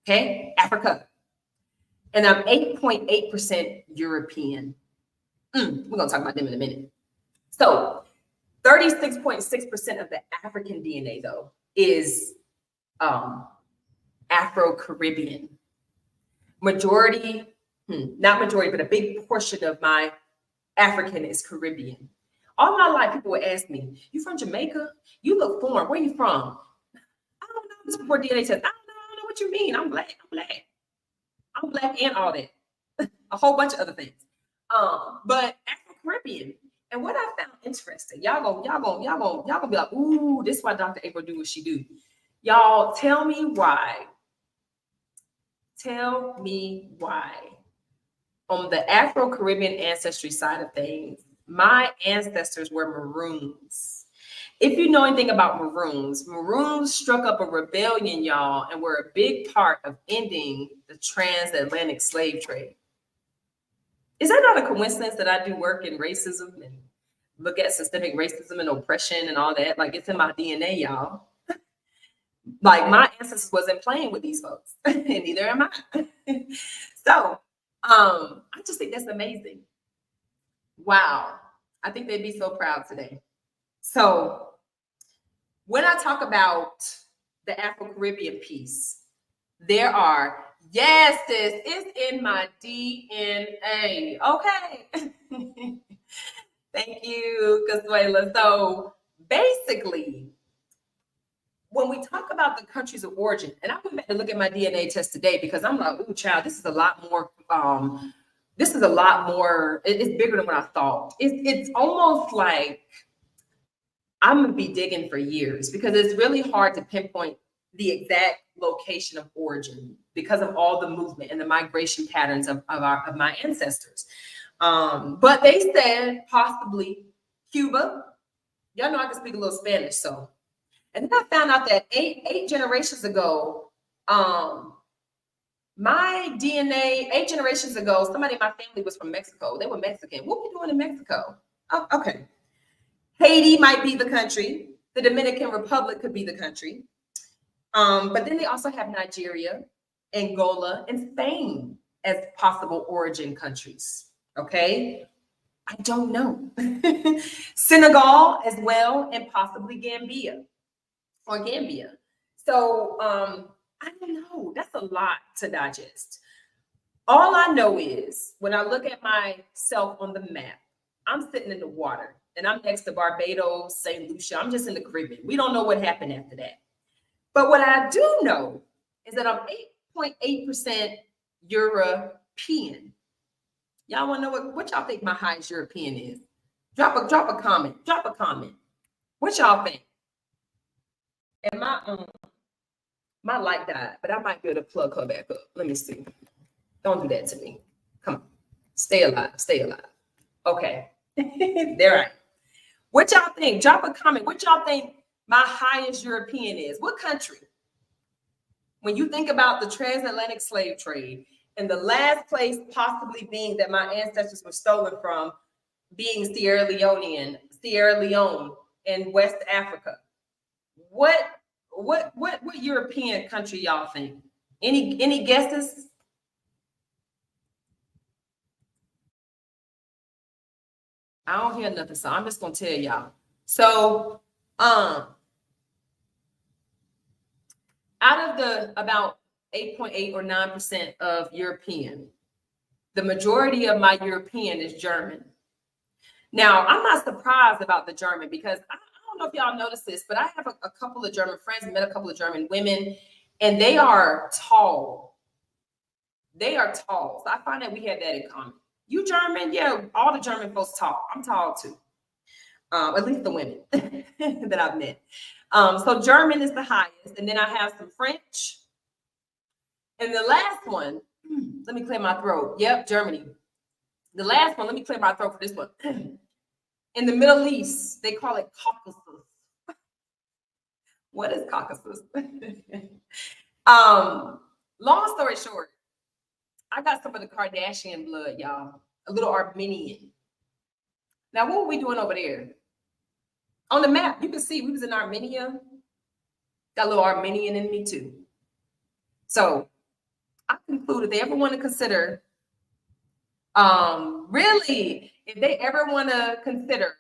okay, Africa. And I'm 8.8% European. We're gonna talk about them in a minute. So 36.6% of the African DNA, though, is Afro-Caribbean. Majority not majority, but a big portion of my African is Caribbean. All my life, people would ask me, "You from Jamaica? You look foreign. Where you from?" I don't know. This before DNA test. I don't know what you mean. I'm black. I'm black and all that. A whole bunch of other things. But Afro-Caribbean. And what I found interesting, y'all gonna be like, "Ooh, this is why Dr. April do what she do." Y'all tell me why. Tell me why. On the Afro-Caribbean ancestry side of things, my ancestors were Maroons. If you know anything about Maroons, Maroons struck up a rebellion, y'all, and were a big part of ending the transatlantic slave trade. Is that not a coincidence that I do work in racism and look at systemic racism and oppression and all that? Like, it's in my DNA, y'all. Like, my ancestors wasn't playing with these folks, and neither am I. So, I just think that's amazing. Wow. I think they'd be so proud today. So, when I talk about the Afro-Caribbean piece, there are, yes, sis, it's in my DNA. Okay. Thank you, Consuela. So basically, when we talk about the countries of origin, and I went back to look at my DNA test today because I'm like, "Ooh, child, this is a lot more. It's bigger than what I thought." It's almost like I'm gonna be digging for years because it's really hard to pinpoint the exact location of origin because of all the movement and the migration patterns of my ancestors. But they said possibly Cuba. Y'all know I can speak a little Spanish, so. And then I found out that eight generations ago, my DNA, 8 generations ago, somebody in my family was from Mexico. They were Mexican. What were we doing in Mexico? Oh, okay. Haiti might be the country. The Dominican Republic could be the country. But then they also have Nigeria, Angola, and Spain as possible origin countries. Okay. I don't know. Senegal as well, and possibly Gambia. So I don't know. That's a lot to digest. All I know is when I look at myself on the map, I'm sitting in the water and I'm next to Barbados, St. Lucia. I'm just in the Caribbean. We don't know what happened after that. But what I do know is that I'm 8.8% European. Y'all want to know what y'all think my highest European is? Drop a comment. Drop a comment. What y'all think? And my light died, but I might be able to plug her back up. Let me see. Don't do that to me. Come on. Stay alive. Stay alive. Okay. There I am. What y'all think? Drop a comment. What y'all think my highest European is? What country? When you think about the transatlantic slave trade and the last place possibly being that my ancestors were stolen from being Sierra Leone in West Africa. What European country y'all think? Any guesses? I don't hear nothing, so I'm just gonna tell y'all. So out of the about 8.8 or 9% of European, the majority of my European is German. Now, I'm not surprised about the German because I don't know if y'all noticed this, but I have a couple of German friends, met a couple of German women, and they are tall. They are tall. So I find that we have that in common. You German? Yeah, all the German folks tall. I'm tall too. At least the women that I've met. So German is the highest. And then I have some French. And the last one, let me clear my throat. Yep, Germany. The last one, let me clear my throat for this one. In the Middle East, they call it Caucasus. What is Caucasus? Long story short, I got some of the Kardashian blood, y'all. A little Armenian. Now, what were we doing over there? On the map, you can see we was in Armenia. Got a little Armenian in me too. So I conclude if they ever want to consider, really, if they ever want to consider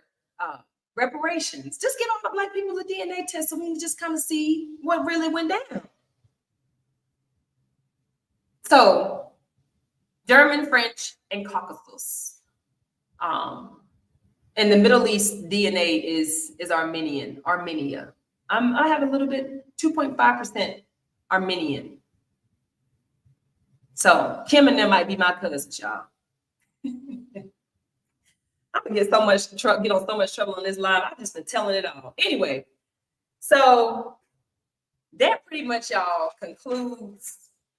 reparations, just get all the Black people a DNA test so we can just kind of see what really went down. So German, French, and Caucasus. In the Middle East, DNA is Armenia. I have a little bit, 2.5% Armenian. So Kim and them might be my cousins, y'all. I'm gonna get on so much trouble on this live. I've just been telling it all. Anyway, so that pretty much, y'all, concludes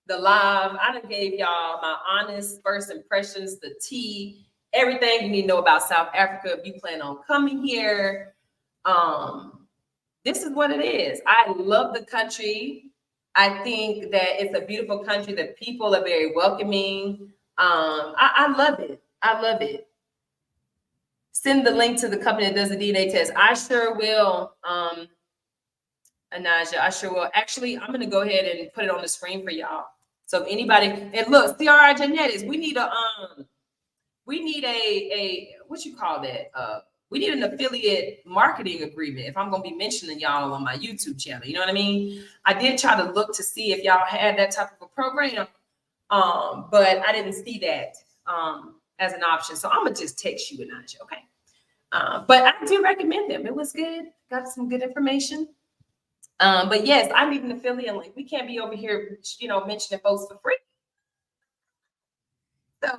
the live. I done gave y'all my honest first impressions, the tea, everything you need to know about South Africa if you plan on coming here. This is what it is. I love the country. I think that it's a beautiful country. The people are very welcoming. I love it. I love it. Send the link to the company that does the DNA test. I sure will, Anaja. I sure will. Actually, I'm gonna go ahead and put it on the screen for y'all. So if anybody, and look, CRI Genetics, we need a what you call that? We need an affiliate marketing agreement if I'm gonna be mentioning y'all on my YouTube channel. You know what I mean? I did try to look to see if y'all had that type of a program, but I didn't see that as an option. So I'm gonna just text you, Anaja, okay? But I do recommend them. It was good. Got some good information. But yes, I need an affiliate link. We can't be over here, mentioning folks for free. So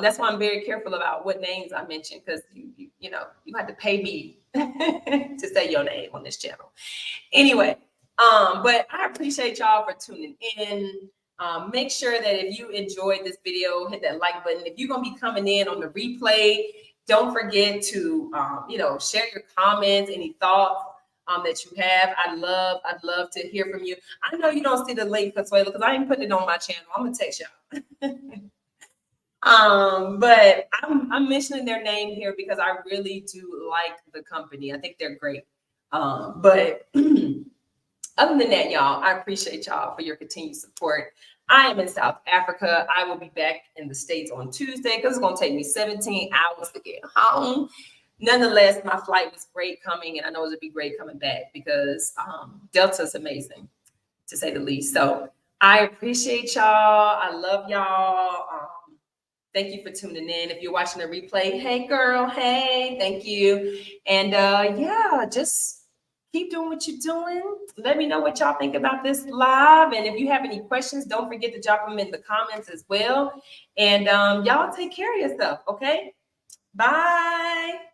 that's why I'm very careful about what names I mention, because you have to pay me to say your name on this channel. Anyway, but I appreciate y'all for tuning in. Make sure that if you enjoyed this video, hit that like button. If you're gonna be coming in on the replay, don't forget to share your comments, any thoughts that you have. I'd love to hear from you. I know you don't see the link, Consuelo, because I ain't putting it on my channel. I'm gonna text y'all. But I'm mentioning their name here because I really do like the company. I think they're great. But other than that, y'all, I appreciate y'all for your continued support. I am in South Africa. I will be back in the States on Tuesday because it's going to take me 17 hours to get home. Nonetheless, my flight was great coming, and I know it'll be great coming back because Delta is amazing, to say the least. So I appreciate y'all. I love y'all. Thank you for tuning in. If you're watching the replay, hey girl, hey, thank you. And yeah, just keep doing what you're doing. Let me know what y'all think about this live. And if you have any questions, don't forget to drop them in the comments as well. And y'all take care of yourself, okay? Bye.